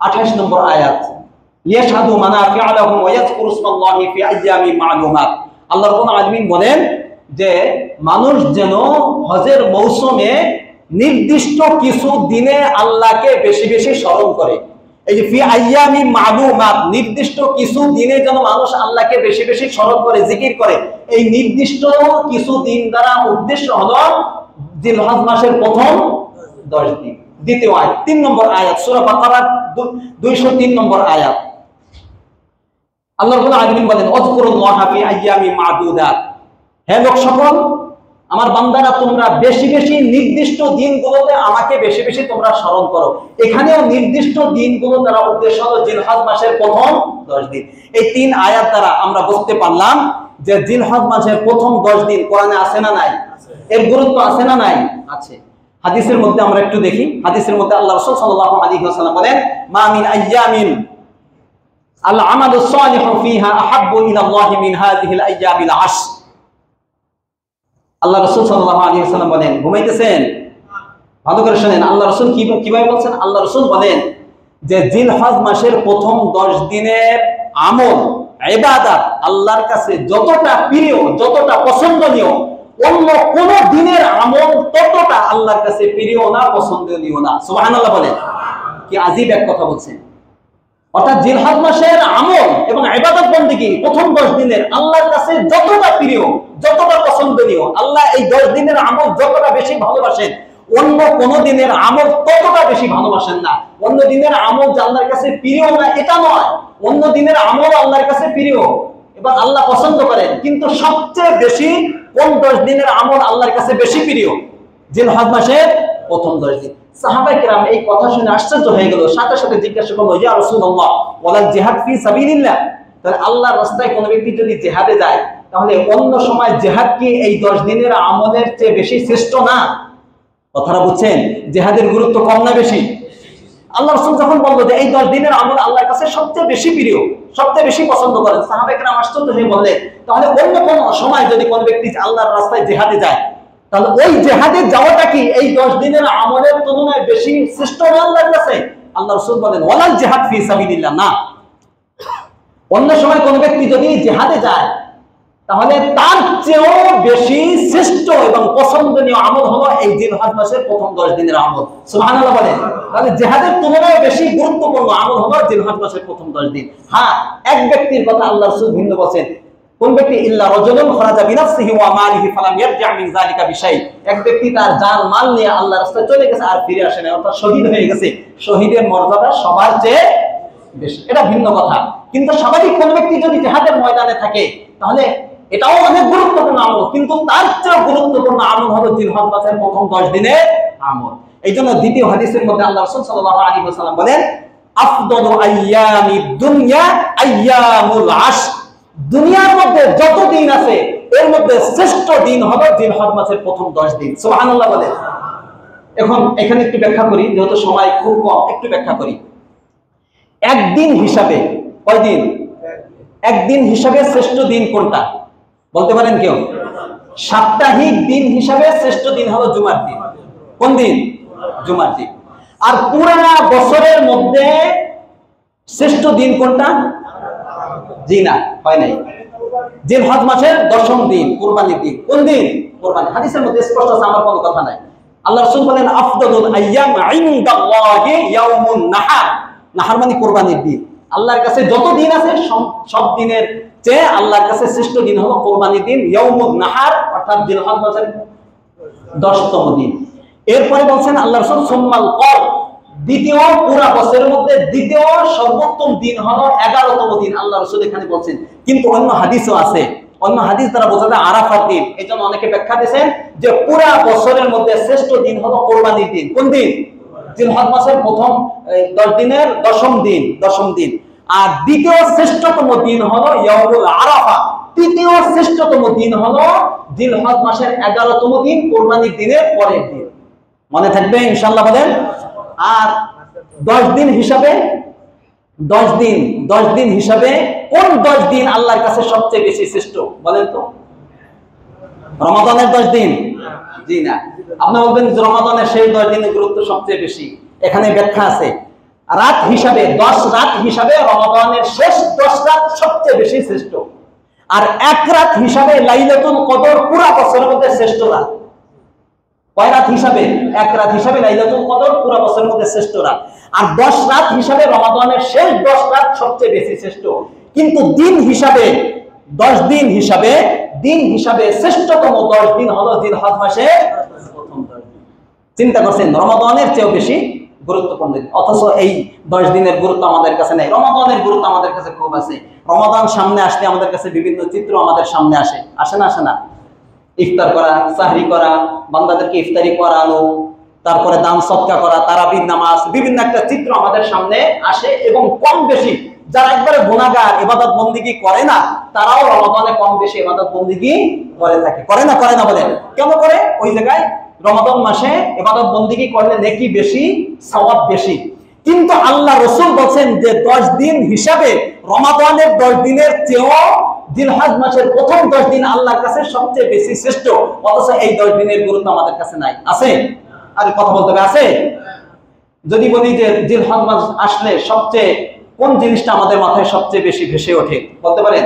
28 নম্বর আয়াত, লিয়াশহাদু মানাফিআ লাহুম ওয়া ইয়াযকুরু ইসমাল্লাহি ফি আইয়ামিন মা'লুমাত। আল্লাহ রাব্বুল আলামিন বলেন যে মানুষ যেন হজের মৌসুমে নির্দিষ্ট কিছু দিনে আল্লাহকে বেশি বেশি স্মরণ করে। এই যে ফি আইয়ামিন মা'লুমাত, নির্দিষ্ট কিছু দিনে যেন মানুষ আল্লাহকে বেশি বেশি স্মরণ করে, জিকির করে। এই নির্দিষ্ট কিছু দিন দ্বারা উদ্দেশ্য হলো জিলহজ মাসের প্রথম 10 দিন। দ্বিতীয় আয়াত, 3 নম্বর আয়াত, সূরা বাকারার 203 নম্বর আয়াত, আল্লাহ রাব্বুল আলামিন বলেন উযকুরুল্লাহা ফি আইয়ামিন মা'দুদাত। হে লোক সকল, আমার বান্দারা, তোমরা বেশি বেশি নির্দিষ্ট দিনগুলোতে আমাকে বেশি বেশি তোমরা স্মরণ করো। এখানেও নির্দিষ্ট দিনগুলো দ্বারা উদ্দেশ্য হলো জিলহজ মাসের প্রথম 10 দিন। এই 3 আয়াত দ্বারা আমরা বুঝতে পারলাম যে জিলহজ মাসের প্রথম 10 দিন কোরআনে আছে না নাই? এর গুরুত্ব আছে না নাই? আছে। হাদিসের মধ্যে আমরা একটু দেখি। হাদিসের মধ্যে আল্লাহ রাসূল সাল্লাল্লাহু আলাইহি ওয়াসাল্লাম বলেন, মা মিন আইয়ামিন আল আমালু সালিহু ফিহা আহাব্বু ইলাল্লাহি মিন হাযিহিল আইয়ামিল 10। আল্লাহ রাসূল সাল্লাল্লাহু আলাইহি ওয়াসাল্লাম বলেন, ঘুমাইতেছেন? ভালো করে শুনেন, আল্লাহ রাসূল কিভাবে বলছেন। আল্লাহ রাসূল বলেন যে জিলহজ মাসের প্রথম 10 দিনের আমল, ইবাদত আল্লাহর কাছে যতটা প্রিয়, যতটা পছন্দনীয়, অন্য কোন দিনের আমল ততটা আল্লাহর কাছে প্রিয় না, পছন্দনীয় না। সুবহানাল্লাহ বলেন। কি আজীব এক কথা বলছেন। অর্থাৎ জিলহজ মাসের আমল এবং ইবাদত বন্দেগী প্রথম 10 দিনের আল্লাহর কাছে যতটা প্রিয়, যতটা পছন্দনীয়, আল্লাহ এই 10 দিনের আমল যতটা বেশি ভালোবাসেন, অন্য কোন দিনের আমল ততটা বেশি ভালোবাসেন না। অন্য দিনের আমল যে আল্লাহর কাছে প্রিয় না এটা নয়, অন্য দিনের আমল আল্লাহর কাছে প্রিয় এবং আল্লাহ পছন্দ করেন, কিন্তু সবচেয়ে বেশি কোন 10 দিনের আমল আল্লাহর কাছে বেশি প্রিয়? জিলহজ মাসের প্রথম 10 দিন। সাহাবায়ে কেরাম এই কথা শুনে আশ্চর্য হয়ে গেল, সাথে সাথে জিজ্ঞাসা করলো, ইয়া রাসূলুল্লাহ, ওয়ালা জিহাদ ফি সাবিলিল্লাহ? তাহলে আল্লাহর রাস্তায় কোন ব্যক্তি যদি জিহাদে যায়, তাহলে অন্য সময় জিহাদ কি এই 10 দিনের আমলের চেয়ে বেশি শ্রেষ্ঠ না? কথাটা বুঝছেন? জিহাদের গুরুত্ব কম না বেশি? আল্লাহ রাসূল যখন বলল যে এই 10 দিনের আমল আল্লাহর কাছে সবচেয়ে বেশি প্রিয়, সবচেয়ে বেশি পছন্দ করেন, সাহাবায়ে কেরাম আশ্চর্য হয়ে বললেন, তাহলে অন্য কোন সময় যদি কোন ব্যক্তি আল্লাহর রাস্তায় জিহাদে যায়, তাহলে ওই জিহাদে যাওয়াটা কি এই 10 দিনের আমলের তুলনায় বেশি শ্রেষ্ঠ না আল্লাহর কাছে? আল্লাহ রাসূল বলেন, ওয়ালাল জিহাদ ফি সাবিলিল্লাহ, না। অন্য সময় কোন ব্যক্তি যদি জিহাদে যায়, তাহলে তার চেয়েও বেশি শ্রেষ্ঠ এবং পছন্দনীয় আমল হলো এই জিলহজ মাসের প্রথম 10 দিনের আমল। সুবহানাল্লাহ বলেন। তাহলে জিহাদের তুলনায় বেশি গুরুত্বপূর্ণ আমল হলো জিলহজ মাসের প্রথম 10 দিন। হ্যাঁ, এক ব্যক্তির কথা আল্লাহ রাসূল ভিন্ন বলেন। কোন ব্যক্তি? ইল্লা রাজুলুন খারাজা বিনাফসিহি ওয়া মালিহি ফালাম ইয়ারজি' মিন যালিকা বিশাই। এক ব্যক্তি তার জান মাল নিয়ে আল্লাহর রাস্তায় চলে গেছে আর ফিরে আসে না, অর্থাৎ শহীদ হয়ে গেছে। শহীদের মর্যাদা সবার চেয়ে বেশি, এটা ভিন্ন কথা। কিন্তু স্বাভাবিক কোন ব্যক্তি যদি জিহাদের ময়দানে থাকে, তাহলে এটাও অনেক গুরুত্বপূর্ণ আমল, কিন্তু তার চেয়ে গুরুত্বপূর্ণ আমল হলো জিলহজ মাসের প্রথম 10 দিনের আমল। এইজন্য দ্বিতীয় হাদিসের মধ্যে আল্লাহ রাসূল সাল্লাল্লাহু আলাইহি ওয়াসাল্লাম বলেন, আফদালু আইয়ামিদ দুনিয়া আইয়ামুল 10। দুনিয়ার মধ্যে যত দিন আছে এর মধ্যে শ্রেষ্ঠ দিন হলো জিলহজ মাসের প্রথম 10 দিন। সুবহানাল্লাহ বলেন। এখন এখানে একটু ব্যাখ্যা করি, যেহেতু সময় খুব কম, একটু ব্যাখ্যা করি। একদিন হিসাবে কয়দিন? একদিন হিসাবে শ্রেষ্ঠ দিন কোনটা বলতে পারেন কেউ? সাপ্তাহিক দিন হিসাবে শ্রেষ্ঠ দিন হলো জুমার দিন। কোন দিন? জুমার দিন। আর পুরা বছরের মধ্যে শ্রেষ্ঠ দিন কোনটা? জি না, হয় নাই। জিলহজ মাসের 10ম দিন কুরবানির দিন। কোন দিন? কুরবানি। হাদিসের মধ্যে স্পষ্ট আছে, আমার কোনো কথা নাই। আল্লাহ রাসূল বলেন আফদালুল আইয়াম ইনদাল্লাহি ইয়াউমুন নাহার। নাহার মানে কুরবানির দিন। আল্লাহর কাছে যত দিন আছে সব দিনের চেয়ে আল্লাহর কাছে শ্রেষ্ঠ দিন হলো কুরবানির দিন, ইয়াউমুন নাহার, অর্থাৎ জিলহজ মাসের 10তম দিন। এরপরে বলছেন আল্লাহ রাসূল সুম্মাল কর, দ্বিতীয় পুরা বছরের মধ্যে দ্বিতীয় সর্বোত্তম দিন হলো 11তম দিন, আল্লাহ রাসূল এখানে বলছেন। কিন্তু অন্য হাদিসও আছে, অন্য হাদিস দ্বারা বোঝা যায় আরাফার দিন। এই জন্য অনেকে ব্যাখ্যা দিয়েছেন যে পুরা বছরের মধ্যে শ্রেষ্ঠ দিন হলো কোরবানির দিন। কোন দিন? জিলহজ মাসের প্রথম 10 দিনের 10ম দিন, 10ম দিন। আর দ্বিতীয় শ্রেষ্ঠতম দিন হলো ইয়াউমুল আরাফা। তৃতীয় শ্রেষ্ঠতম দিন হলো জিলহজ মাসের 11তম দিন, কোরবানির দিনের পরের দিন। মনে থাকবে ইনশাআল্লাহ বলেন। আর 10 দিন হিসাবে 10 দিন হিসাবে কোন 10 দিন আল্লাহর কাছে সবচেয়ে বেশি শ্রেষ্ঠ বলেন তো? রমাদানের 10 দিন? জি না। আপনি বলবেন রমাদানের সেই 10 দিনের গুরুত্ব সবচেয়ে বেশি। এখানে ব্যাখ্যা আছে। রাত হিসাবে 10 রাত হিসাবে রমাদানের শেষ 10 রাত সবচেয়ে বেশি শ্রেষ্ঠ। আর 1 রাত হিসাবে লাইলাতুল কদর পুরা বছরের মধ্যে শ্রেষ্ঠ রাত। কয় রাত হিসাবে? 1 রাত হিসাবে লাইলাতুল কদর পুরা বছরের মধ্যে শ্রেষ্ঠ রাত। আর 10 রাত হিসাবে রমাদানের শেষ 10 রাত সবচেয়ে বেশি শ্রেষ্ঠ। কিন্তু দিন হিসাবে 10 দিন হিসাবে শ্রেষ্ঠতম 10 দিন হলো জিলহজ মাসের প্রথম 10 দিন। চিন্তা করছেন, রমাদানের চেয়েও বেশি গুরুত্বপূর্ণ দিন, অথচ এই 10 দিনের গুরুত্ব আমাদের কাছে নেই। রমাদানের গুরুত্ব আমাদের কাছে খুব আছে। রমাদান সামনে আসলে আমাদের কাছে বিভিন্ন চিত্র আমাদের সামনে আসে না? ইফতার করা, সাহরি করা, বান্দাদেরকে ইফতারি করানো, তারপরে দান সদকা করা, তারাবির নামাজ, বিভিন্ন একটা চিত্র আমাদের সামনে আসে। এবং কম বেশি যারা একবারে গুনাহগার, ইবাদত বন্দেগী করে না, তারাও রমাদানে কম বেশি ইবাদত বন্দেগী করে থাকে। করে না বলেন? কেন করে? ওই জায়গায় রমাদান মাসে ইবাদত বন্দেগী করলে নেকি বেশি, সওয়াব বেশি। কিন্তু আল্লাহ রাসূল বলেন যে 10 দিন হিসাবে রমাদানের 10 দিনের চেয়েও জিলহজ মাসের প্রথম 10 দিন আল্লাহর কাছে সবচেয়ে বেশি শ্রেষ্ঠ। অথচ এই 10 দিনের গুরুত্ব আমাদের কাছে নাই। আছে? আরে কথা বলতে হবে, আছে? যদি বলি যে জিলহজ মাস আসলে সবচেয়ে কোন জিনিসটা আমাদের মাথায় সবচেয়ে বেশি ভেসে ওঠে বলতে পারেন?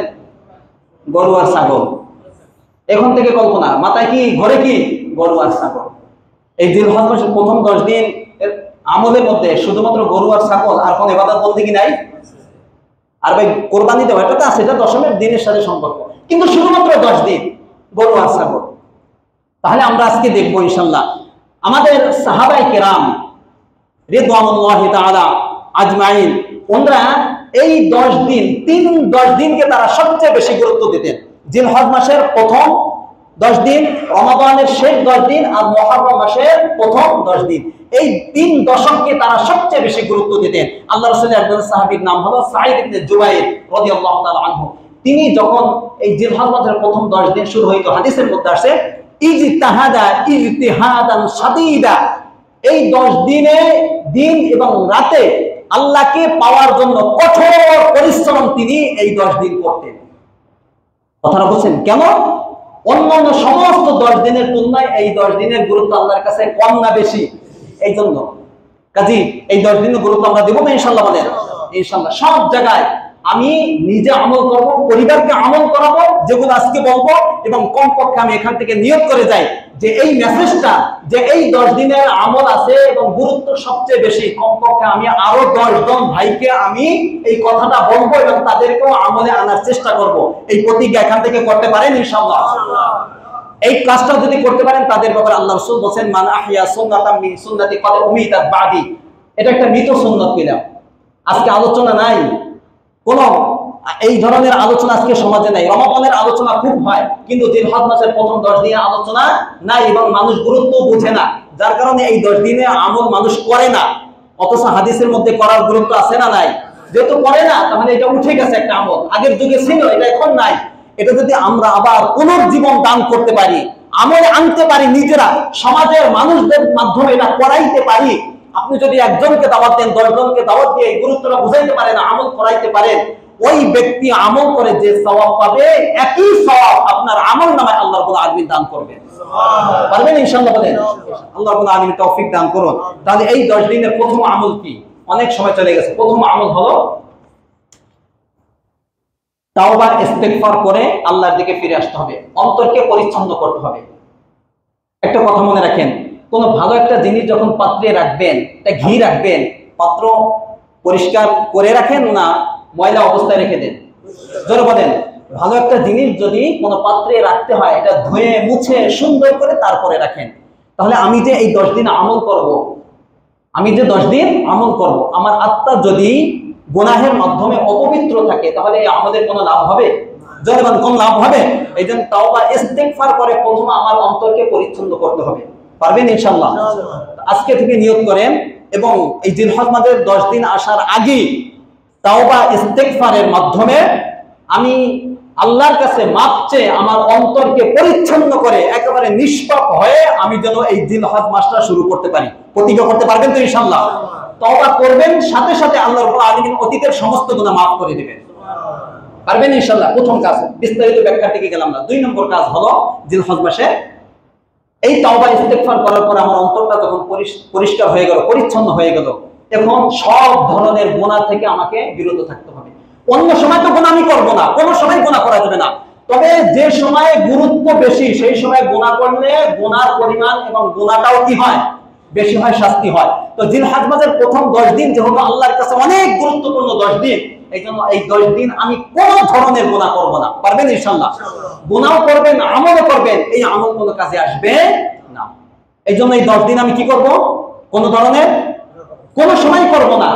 গরু আর ছাগল। এখন থেকে কল্পনা মাথায় কি ঘরে কি? গরু আর ছাগল। এই জিলহজ মাসের প্রথম 10 দিন আমলের মধ্যে শুধুমাত্র গরু আর ছাগল, আর কোন ইবাদত বন্দেগী নাই। আর ভাই কোরবানি দেওয়া এটা তো আছে, এটা 10ম দিনের সাথে সম্পর্ক, কিন্তু শুধুমাত্র 10 দিন গরু আর ছাগল। তাহলে আমরা আজকে দেখব ইনশাআল্লাহ আমাদের সাহাবায়ে কেরাম রিদওয়ানুল্লাহি তাআলা আজমাইন, ওনারা এই 10 দিন 10 দিনকে তারা সবচেয়ে বেশি গুরুত্ব দিতেন। জিলহজ মাসের প্রথম 10 দিন, রমাদানের শেষ 10 দিন, আর মুহররম মাসের প্রথম 10 দিন, এই 3 দশককে তারা সবচেয়ে বেশি গুরুত্ব দিতেন। আল্লাহ রাসূলের একজন সাহাবীর নাম হলো সাঈদ ইবনে জুবাইর রাদিয়াল্লাহু তাআলা আনহু। তিনি যখন এই জিলহজ মাসের প্রথম 10 দিন শুরু হইতো, হাদিসের মধ্যে আসে ইজতিহাদা ইজতিহাদান শাদীদা, এই 10 দিনে দিন এবং রাতে আল্লাহকে পাওয়ার জন্য কঠোর পরিশ্রম তিনি এই 10 দিন করতেন। কথাটা বলছেন কেন? অন্যান্য সমস্ত 10 দিনের তুলনায় এই 10 দিনের গুরুত্ব আল্লাহর কাছে কম না বেশি? এই জন্য কাজী এই 10 দিনের গুরুত্ব আমরা দেব না ইনশাআল্লাহ বলেন? ইনশাআল্লাহ। সব জায়গায় আমি নিজে আমল করব, পরিবারকে আমল করাবো যেগুলো আজকে বলবো, এবং কমপক্ষে আমি এখান থেকে নিয়ত করে যাই যে এই মেসেজটা, যে এই 10 দিনের আমল আছে এবং গুরুত্ব সবচেয়ে বেশি, কমপক্ষে আমি আরো 10 জন ভাইকে আমি এই কথাটা বলবো এবং তাদেরকেও আমলে আনার চেষ্টা করব। এই প্রতিজ্ঞা এখান থেকে করতে পারেন ইনশাআল্লাহ? এই কাজটা যদি করতে পারেন তাদের ব্যাপারে আল্লাহ রাসূল বলেন মান আহইয়া সুন্নাতাম মিন সুন্নতি ক্বাদ উমিতাত বাদি, এটা একটা মৃত সুন্নাত কিলাম। আজকে আলোচনা নাই, কোন এই ধরনের আলোচনা আজকে সমাজে নাই। রমাদানের আলোচনা খুব হয়, কিন্তু জিলহজ মাসের প্রথম 10 দিনের আলোচনা নাই এবং মানুষ গুরুত্ব বুঝে না, যার কারণে এই 10 দিনে আমল মানুষ করে না। অথচ হাদিসের মধ্যে করার গুরুত্ব আছে না নাই? যেহেতু করে না, তাহলে এটা উঠে গেছে একটা আমল, আগের যুগে ছিল, এটা এখন নাই। এটা যদি আমরা আবার পুনর্জীবন দান করতে পারি, আমলে আনতে পারি, নিজেরা সমাজের মানুষদের মাধ্যমে এটা করাইতে পারি। আপনি যদি একজনকে দাওয়াত দেন, 10 জনকে দাওয়াত দিয়ে গুরুত্বটা বুঝাইতে পারেন, আমল করাইতে পারেন, ওই ব্যক্তি আমল করে যে সওয়াব পাবে, একই সওয়াব আপনার আমল নামায় আল্লাহ রাব্বুল আলামিন দান করবেন। সুবহানাল্লাহ। পারবেন ইনশাআল্লাহ বলেন? আল্লাহ রাব্বুল আলামিন তৌফিক দান করুন। তাহলে এই 10 দিনের প্রথম আমল কি? অনেক সময় চলে গেছে। প্রথম আমল হলো তাওবা ইস্তেগফার করে আল্লাহর দিকে ফিরে আসতে হবে, অন্তরকে পরিচ্ছন্ন করতে হবে। একটা কথা মনে রাখেন, কোন ভালো একটা জিনিস যখন পাত্রে রাখবেন, একটা ঘি রাখবেন, পাত্র পরিষ্কার করে রাখেন না ময়লা অবস্থায় রেখে দেন? জোরে বলেন। ভালো একটা জিনিস যদি কোনো পাত্রে রাখতে হয়, এটা ধুয়ে মুছে সুন্দর করে তারপরে রাখেন। তাহলে আমি যে এই 10 দিন আমল করব, আমি যে 10 দিন আমল করব, আমার আত্মা যদি গুনাহের মাধ্যমে অপবিত্র থাকে, তাহলে এই আমলের কোনো লাভ হবে? জোরে বলেন, কোন লাভ হবে? এই জন্য তাওবা ইস্তেগফার করে প্রথমে আমার অন্তরকে পরিচ্ছন্ন করতে হবে। পারবেন ইনশাআল্লাহ? আজকে থেকে নিয়ত করেন এবং এই জিলহজ মাসের 10 দিন আসার আগে তাওবা ইস্তেগফারের মাধ্যমে আমি আল্লাহর কাছে মাপ চেয়ে আমার অন্তরকে পরিচ্ছন্ন করে একেবারে নিষ্পাপ হয়ে আমি যেন এই জিলহজ মাসটা শুরু করতে পারি। প্রতিজ্ঞা করতে পারবেন তো ইনশাআল্লাহ? তওবা করবেন, সাথে সাথে আল্লাহ রাব্বুল আলামিন অতীতের সমস্ত গুনাহ মাফ করে দিবেন। পারবেন ইনশাআল্লাহ? প্রথম কাজ, বিস্তারিত ব্যাখ্যার দিকে গেলাম না। 2 নম্বর কাজ হলো জিলহজ মাসে এই তাওবা ইস্তেগফার করার পর আমার অন্তরটা যখন পরিষ্কার হয়ে গেল, পরিচ্ছন্ন হয়ে গেল, এখন সব ধরনের গুনাহ থেকে আমাকে বিরত থাকতে হবে। অন্য সময় তো গুনাহ আমি করব না, কোনো সময় গুনাহ করা যাবে না। তবে যে সময় গুরুত্ব বেশি সেই সময় গুনাহ করলে গুনাহর পরিমাণ এবং গুনাহটাও কি হয়? বেশি হয়, শাস্তি হয়। তো জিলহজ মাসের প্রথম 10 দিন যেহেতু আল্লাহর কাছে অনেক গুরুত্বপূর্ণ 10 দিন, এই জন্য এই 10 দিন আমি কোন ধরনের গুনাহ করব না। পারবেন ইনশাআল্লাহ? গুনাহ করবেন, আমলও করবেন, এই আমল কোনো কাজে আসবে না। এই জন্য এই 10 দিন আমি কি করব? কোন ধরনের কোন সময় করব না।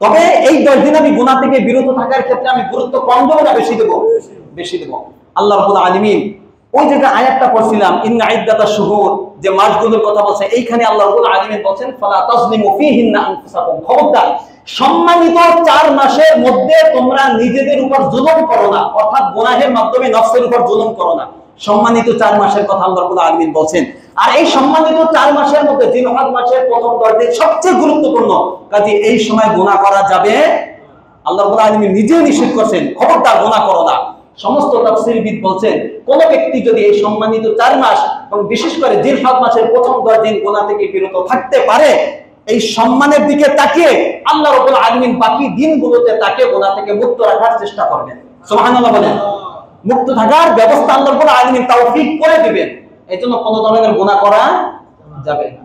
তবে এই 10 দিন আমি গুনাহ থেকে বিরত থাকার ক্ষেত্রে আমি গুরুত্ব কম দেব না বেশি দেব? বেশি দেব। আল্লাহ রাব্বুল আলামিন ওই যে আয়াতটা পড়ছিলাম, ইন্না ইদ্দাতাশ শুহুর, যে মাসগুলোর কথা বলছে, এইখানে আল্লাহ রাব্বুল আলামিন বলেন ফালা তাজলিমু ফীহিন্না আনফুসাকুম, খবরদার সম্মানিত 4 মাসের মধ্যে তোমরা নিজেদের উপর জুলুম করো না, অর্থাৎ গুনাহের মাধ্যমে নফসের উপর জুলুম করো না। সম্মানিত 4 মাসের কথা আল্লাহ রাব্বুল আলামিন বলেন। আর এই সম্মানিত 4 মাসের মধ্যে জিলহজ মাসের প্রথম 10 দিন সবচেয়ে গুরুত্বপূর্ণ, কাজে এই সময় গুনাহ করা যাবে আল্লাহ রাব্বুল আলামিন নিজেই নিষেধ করেছেন, খবরদার গুনাহ করো না। সমস্ত তাফসীরবিদ বলেন, কোন ব্যক্তি যদি এই সম্মানিত 4 মাস এবং বিশেষ করে জিলহজ মাসের প্রথম 10 দিন গুনাহ থেকে বিরত থাকতে পারে, এই সম্মানের দিকে তাকিয়ে আল্লাহ রাব্বুল আলামিন বাকি দিনগুলোতে তাকে গুনাহ থেকে মুক্ত রাখার চেষ্টা করবেন। সুবহানাল্লাহ বলেন। মুক্ত থাকার ব্যবস্থা আল্লাহ রাব্বুল আলামিন তৌফিক করে দিবেন। এজন্য কোন ধরনের গুনাহ করা যাবে না।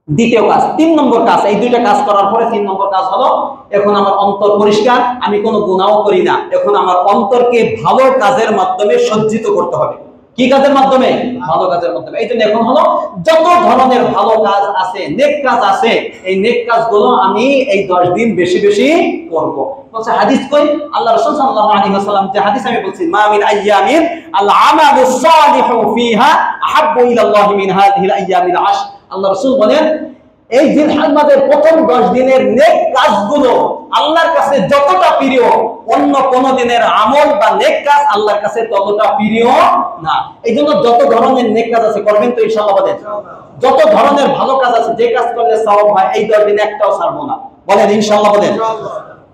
দ্বিতীয় কাজ, 3 নম্বর কাজ, এই দুইটা কাজ করার পরে 3 নম্বর কাজ হলো এখন আমার অন্তর পরিষ্কার, আমি কোনো গুনাহ করি না। এখন আমার অন্তরকে ভালো কাজের মাধ্যমে সজ্জিত করতে হবে। কি কাজের মাধ্যমে? ভালো কাজের মাধ্যমে। এই জন্য এখন হলো যত ধরনের ভালো কাজ আছে, নেক কাজ আছে, এই নেক কাজগুলো আমি এই 10 দিন বেশি বেশি করব। বলছে হাদিস কই, আল্লাহ রাসূল সাল্লাল্লাহু আলাইহি ওয়াসাল্লাম যে হাদিস আমি বলছি, মা মিন আইয়ামিন আল আমালুস সালিহু ফিহা আহাব্বু ইলাল্লাহি মিন হাযিহিল আইয়ামিল 10। আল্লাহ রাসূল বলেন, এই জিলহজ মাসের প্রথম 10 দিনের নেক কাজগুলো আল্লাহর কাছে যতটা প্রিয়, অন্য কোন দিনের আমল বা নেক কাজ আল্লাহর কাছে ততটা প্রিয় না। এইজন্য যত ধরনের নেক কাজ আছে করবেন তো ইনশাআল্লাহ? বলেন, যত ধরনের ভালো কাজ আছে, যে কাজ করলে সওয়াব হয়, এই 10 দিনে একটাও ছাড়বো না। বলেন ইনশাআল্লাহ? বলেন।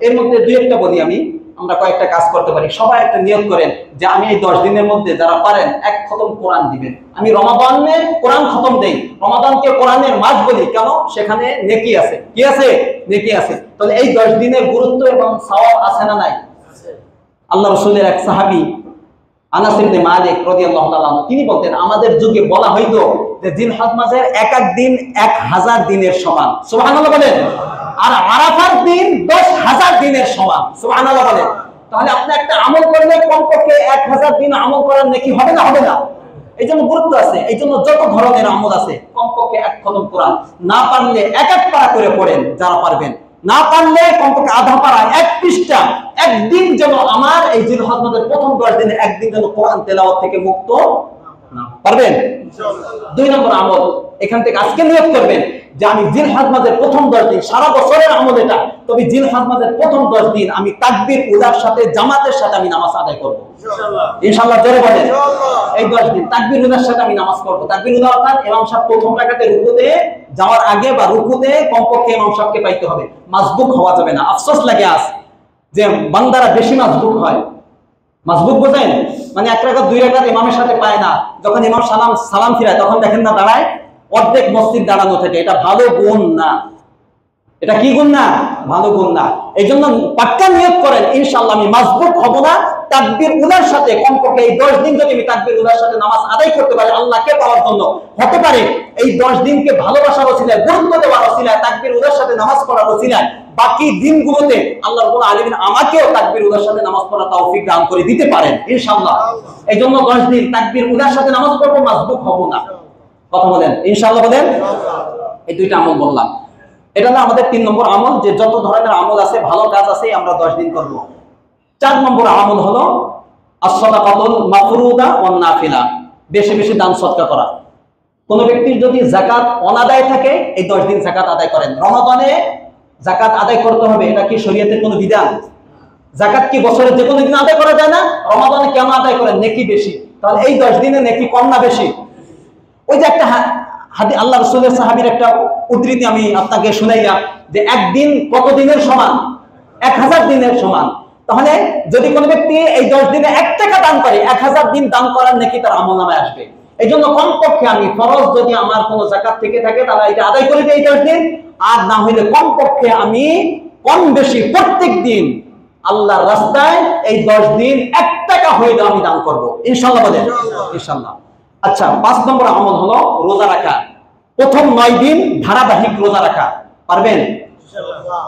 এর মধ্যে দুই একটা বলি আমি, আমরা কয়েকটা কাজ করতে পারি। সবাই একটা নিয়ত করেন যে আমি এই 10 দিনের মধ্যে যারা পারেন 1 খতম কোরআন দিবেন। আমি রমাদানে কোরআন খতম দেই, রমাদানকে কোরআনের মাস বলি, কেন? সেখানে নেকি আছে। কি আছে? নেকি আছে। তাহলে এই 10 দিনের গুরুত্ব এবং সওয়াব আছে না নাই? আছে। আল্লাহ রাসূলের এক সাহাবী আনাস ইবনে মালিক রাদিয়াল্লাহু তাআলা তিনি বলতেন, আমাদের যুগে বলা হইতো যে জিলহজ মাসের এক এক দিন 1000 দিনের সমান। সুবহানাল্লাহ বলেন। আর আরাফার দিন 10,000 দিনের সমান। সুবহানাল্লাহ বলেন। তাহলে আপনি একটা আমল করলে কমপক্ষে 1000 দিন আমল করার নেকি হবে না? হবে না? এই জন্য গুরুত্ব আছে। এই জন্য যত ধরনের আমল আছে কমপক্ষে 1 খতম কোরআন, না পারলে 1 পারা করে পড়েন যারা পারবেন, না পারলে কমপক্ষে আধা পারা, 1 পৃষ্ঠা। একদিন যেন আমার এই জিলহজ মাসের প্রথম 10 দিনে একদিন যেন কোরআন তেলাওয়াত থেকে মুক্ত না। পারবেন ইনশাআল্লাহ? 2 নম্বর আমল, এখান থেকে আজকে নিয়ত করবেন যে আমি জিলহজ মাসের প্রথম 10 দিন, সারা বছরের আমল এটা, তবে জিলহজ মাসের প্রথম 10 দিন আমি তাকবীর উলার সাথে জামাতের সাথে আমি নামাজ আদায় করব ইনশাআল্লাহ। ইনশাআল্লাহ জোরে বলেন ইনশাআল্লাহ। এই 10 দিন তাকবীর উলার সাথে আমি নামাজ করব। তাকবীর উলা অর্থাৎ ইমাম সাহেব প্রথম রাকাতে রুকুতে যাওয়ার আগে বা রুকুতে কমপক্ষে ইমাম সাহেবকে পাইতে হবে, মাসবুক হওয়া যাবে না। আফসোস লাগে আজ যে বান্দারা বেশি মাসবুক হয়। মাসবুক বোঝেন? মানে 1 রাকাত 2 রাকাত ইমামের সাথে পায় না, যখন ইমাম সালাম ফিরায় তখন দেখেন না দাঁড়ায়, অর্ধেক মসজিদ দাঁড়ানো থাকে। এটা ভালো গুণ না, এটা কি গুণ না? ভালো গুণ না। এই জন্য পাক্কা নিয়ত করেন, ইনশাআল্লাহ আমি মাসবুক হব না। তাকবীর উলার সাথে কমপক্ষে এই 10 দিন যদি আমি তাকবীর উলার সাথে নামাজ আদায় করতে পারি আল্লাহকে পাওয়ার জন্য, হতে পারে এই 10 দিনকে ভালোবাসার ওসিলায়, গুরুত্ব দেওয়ার ওসিলায়, তাকবীর উলার সাথে নামাজ পড়ার ওসিলায় বাকি দিনগুলোতে আল্লাহ রাব্বুল আলামিন আমাকেও তাকবীর উলার সাথে নামাজ পড়ার তৌফিক দান করে দিতে পারেন ইনশাআল্লাহ। এই জন্য 10 দিন তাকবীর উলার সাথে নামাজ পড়ব, মাসবুক হব না। কথা বলেন ইনশাআল্লাহ বলেন। এই দুইটা আমল বললাম। এটা না আমাদের 3 নম্বর আমল, যে যত ধরনের আমল আছে, ভালো কাজ আছে, আমরা 10 দিন করব। 4 নম্বর আমল হলো as-সাদাকাতুল মাফরুদা ওয়ান নাফিলা, বেশি বেশি দান সদকা করা। কোন ব্যক্তির যদি যাকাত অনাদায় থাকে, এই 10 দিন যাকাত আদায় করেন। রমাদানে যাকাত আদায় করতে হবে, এটা কি শরীয়তের কোনো বিধান? যাকাত কি বছরে যে কোনো দিন আদায় করা যায় না? রমাদানে কেন আদায় করেন? নেকি বেশি। তাহলে এই 10 দিনে নেকি কম না বেশি? ওই যে একটা হাদিস, আল্লাহ রাসূলের সাহাবীর একটা উদ্ধৃতি আমি আপনাকে শুনাইলাম, যে একদিন কত দিনের সমান? 1000 দিনের সমান। তাহলে যদি কোনো ব্যক্তি এই 10 দিনে 1 টাকা দান করে, 1000 দিন দান করার নেকি তার আমলনামায় আসবে। এই জন্য কমপক্ষে আমি ফরজ যদি আমার কোনো যাকাত থেকে থাকে তাহলে এটা আদায় করে দেই 10 দিন, আর না হইলে কমপক্ষে আমি কম বেশি প্রত্যেক দিন আল্লাহর রাস্তায় এই 10 দিন 1 টাকা হইলে আমি দান করব ইনশাআল্লাহ বলেন ইনশাআল্লাহ। আচ্ছা, 5 নম্বর আমল হলো রোজা রাখা। প্রথম 9 দিন ধারাবাহিক রোজা রাখা। পারবেন?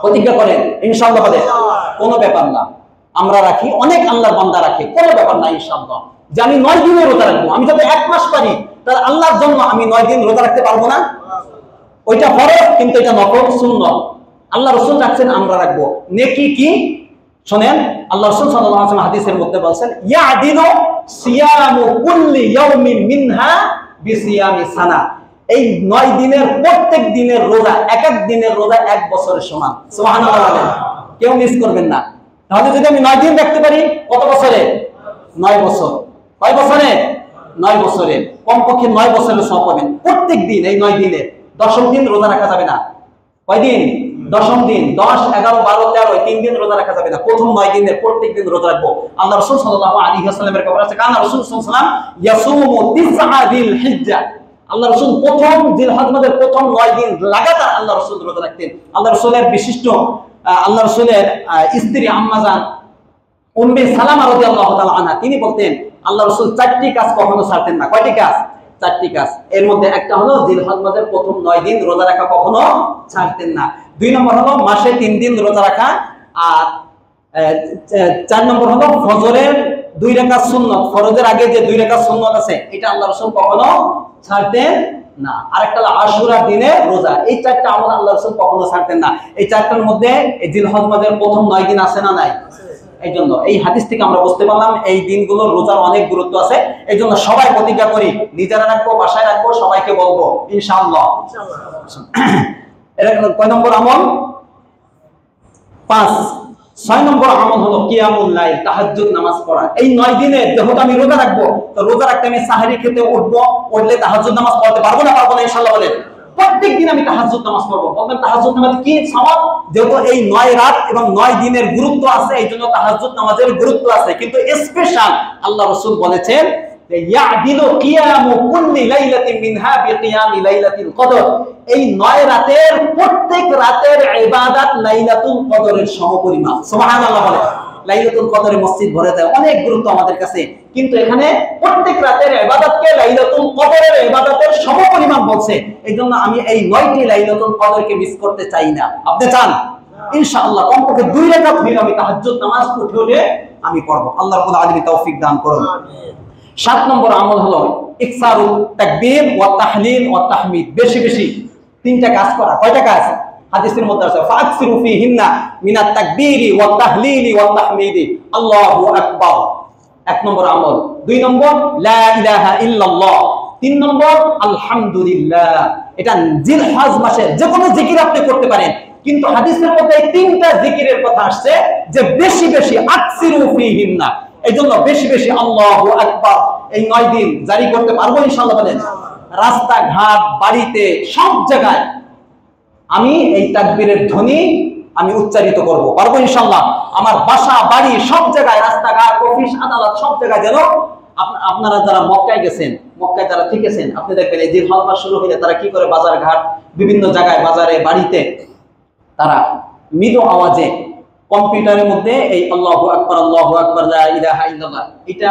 প্রতিজ্ঞা করেন ইনশাআল্লাহ বলেন। কোনো ব্যাপার না, আমরা রাখি, অনেক আল্লাহর বান্দা রাখে, কোনো ব্যাপার না ইনশাআল্লাহ। যে আমি 9 দিনে রোজা রাখবো, আমি যদি 1 মাস পারি তাহলে আল্লাহর জন্য আমি 9 দিন রোজা রাখতে পারবো না? ওইটা ফরজ, কিন্তু এটা নফল সুন্নাত। আল্লাহ রাসূল রাখছেন, আমরা রাখবো। নেকি কি শুনেন, আল্লাহ রাসূল সাল্লাল্লাহু আলাইহি ওয়াসাল্লাম হাদিসের মধ্যে বলেন, ইয়াদিলু সিয়ামু কুল্লি ইয়াউমিন মিনহা বিসিয়ামি সানা। এই 9 দিনের প্রত্যেক দিনের রোজা, এক এক দিনের রোজা 1 বছরের সমান। সুবহানাল্লাহ। কেউ মিস করবেন না। তাহলে যদি আমি 9 দিন রাখতে পারি, কত বছরে? 9 বছর। কয় বছরে? 9 বছরে। কমপক্ষে 9 বছরের সওয়াব পাবেন প্রত্যেক দিন। এই 9 দিনে 10ম দিন রোজা রাখা যাবে না। কয় দিন? 10ম দিন। 10, 11, 12, 13 এই 3 দিন রোজা রাখা যাবে না। প্রথম 9 দিনে প্রত্যেক দিন রোজা রাখবো। আল্লাহ রাসূল সাল্লাল্লাহু আলাইহি ওয়াসাল্লামের খবর আছে, কানা রাসূল সাল্লাল্লাহু আলাইহি ওয়াসাল্লাম ইয়াসুমু 9 যিল হিজ্জা। আল্লাহ রাসূল প্রথম জিলহজ মাসের প্রথম 9 দিন লাগাতার আল্লাহ রাসূল রোজা রাখতেন। আল্লাহ রাসূলের বিশিষ্ট আল্লাহ রাসূলের স্ত্রী আম্মা জান উম্মে সালামা রাদিয়াল্লাহু তাআলা আনহা, তিনি বলতেন আল্লাহ রাসূল 4টি কাজ কখনো ছাড়তেন না। কয়টি কাজ? 4টি কাজ। এর মধ্যে একটা হলো জিলহজ মাসের প্রথম 9 দিন রোজা রাখা কখনো ছাড়তেন না। 2 নম্বর হলো মাসে 3 দিন রোজা রাখা। আর 4 নম্বর হলো ফজরের 2 রাকাত সুন্নাত। ফরজের আগে যে 2 রাকাত সুন্নাত আছে, এটা আল্লাহ রাসূল কখনো ছাড়তেন না। আরেকটা হলো আশুরার দিনে রোজা। এই 4টা আমল আল্লাহ রাসূল কখনো ছাড়তেন না। এই 4টার মধ্যে এই জিলহজ মাসের প্রথম 9 দিন আছে না নাই? এই জন্য এই হাদিস থেকে আমরা বুঝতে পারলাম এই দিনগুলো রোজার অনেক গুরুত্ব আছে। এই জন্য সবাই প্রতিজ্ঞা করি, নিজেরা রাখবো, বাসায় রাখবো, সবাইকে বলবো ইনশাআল্লাহ। এটা কয় নম্বর আমল? 5। 6 নম্বর আমল হলো কিয়ামুল লাইল, তাহাজ্জুদ নামাজ পড়া। এই 9 দিনে যেহেতু আমি রোজা রাখবো, তো রোজা রাখতে আমি সাহরি খেতে উঠবো, উঠলে তাহাজ্জুদ নামাজ পড়তে পারবো না? পারবো না ইনশাআল্লাহ বলেন। প্রত্যেক দিন আমি তাহাজ্জুদ নামাজ পড়বো। বলবেন তাহাজ্জুদ নামাজ কি সওয়াব? যেহেতু এই 9 রাত এবং 9 দিনের গুরুত্ব আছে, এই জন্য তাহাজ্জুদ নামাজের গুরুত্ব আছে। কিন্তু স্পেশাল আল্লাহ রাসূল বলেছেন যে ইয়াদিলু কিয়ামু কুল্লি লাইলাতিন মিনহা বিকিয়ামি লাইলাতিল কদর। এই 9 রাতের প্রত্যেক রাতের ইবাদত লাইলাতুল কদরের সমপরিমাণ। সুবহানাল্লাহ বলে। লাইলাতুল কদরে মসজিদ ভরে যায়, অনেক গুরুত্ব আমাদের কাছে। কিন্তু এখানে প্রত্যেক রাতের ইবাদতকে লাইলাতুল কদরের ইবাদতের সমপরিমাণ বলছে। এইজন্য আমি এই 9টি লাইলাতুল কদরকে মিস করতে চাই না। আপনি চান? ইনশাআল্লাহ কমপক্ষে 2 রাকাত হইলে আমি তাহাজ্জুদ নামাজ উঠে আমি পড়ব। আল্লাহ রাব্বুল আলামিন তৌফিক দান করুন। 7 নম্বর আমল হলো ইকসারুত তাকবীর ওয়া তাহলিল ওয়া তাহমিদ। বেশি বেশি 3টা কাজ করা। কয়টা কাজ? হাদিসের মধ্যে আছে ফাকসিরু ফিহিন্না মিনাত তাকবীরি ওয়া তাহলিলি ওয়া তাহমিদি আল্লাহু আকবার। 1 নম্বর আমল। 2 নম্বর লা ইলাহা ইল্লাল্লাহ। 3 নম্বর আলহামদুলিল্লাহ। এটা জিলহজ মাসে যে কোনো জিকির আপনি করতে পারেন, কিন্তু হাদিসের মধ্যে এই 3টা জিকিরের কথা আসছে যে বেশি বেশি আকসিরু ফিহিন্না। এইজন্য বেশি বেশি আল্লাহু আকবার এই 9 দিন জারি করতে পারবো ইনশাআল্লাহ বলেন। রাস্তাঘাট, বাড়িতে, সব জায়গায় আমি এই তাকবীরের ধ্বনি আমি উচ্চারিত করব, পারবো ইনশাআল্লাহ। আমার বাসা, বাড়ি, সব জায়গায়, রাস্তাঘাট, অফিস, আদালত, সব জায়গায় যেন আপনারা যারা মক্কায় গেছেন, মক্কায় যারা থেকেছেন, আপনি দেখবেন এই জিলহজ মাস শুরু হলে তারা কি করে বাজার ঘাট, বিভিন্ন জায়গায়, বাজারে, বাড়িতে তারা মৃদু আওয়াজে কম্পিউটারের মধ্যে এই আল্লাহু আকবার লা ইলাহা ইল্লাল্লাহ এটা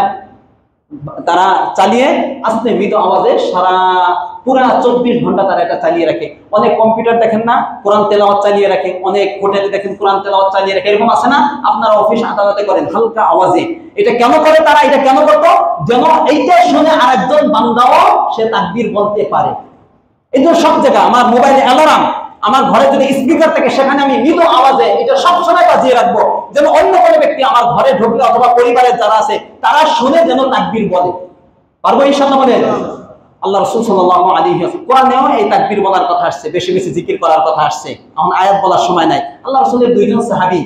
তারা চালিয়ে আস্তে মৃদু আওয়াজে সারা পুরা 24 ঘন্টা তারা এটা চালিয়ে রাখে। অনেক কম্পিউটার দেখেন না কোরআন তেলাওয়াত চালিয়ে রাখে, অনেক হোটেলে দেখেন কোরআন তেলাওয়াত চালিয়ে রাখে, এরকম আছে না? আপনারা অফিস আদালতে করেন হালকা আওয়াজে। এটা কেন করে তারা? এটা কেন করতো? যেন এইটা শুনে আরেকজন বান্দাও সে তাকবীর বলতে পারে। এই জন্য সব জায়গায় আমার মোবাইলে অ্যালার্ম, আমার ঘরে যদি স্পিকার থাকে সেখানে আমি মৃদু আওয়াজে এটা সবসময় বাজিয়ে রাখবো, যেন অন্য কোনো ব্যক্তি আমার ঘরে ঢুকলে অথবা পরিবারের যারা আছে তারা শুনে যেন তাকবীর বলে। পারবো ইনশাআল্লাহ? বলে আল্লাহ রাসূল সাল্লাল্লাহু আলাইহি ওয়াসাল্লাম কোরআনেও এই তাকবীর বলার কথা আসছে, বেশি বেশি জিকির করার কথা আসছে। এখন আয়াত বলার সময় নাই। আল্লাহ রাসূলের দুইজন সাহাবী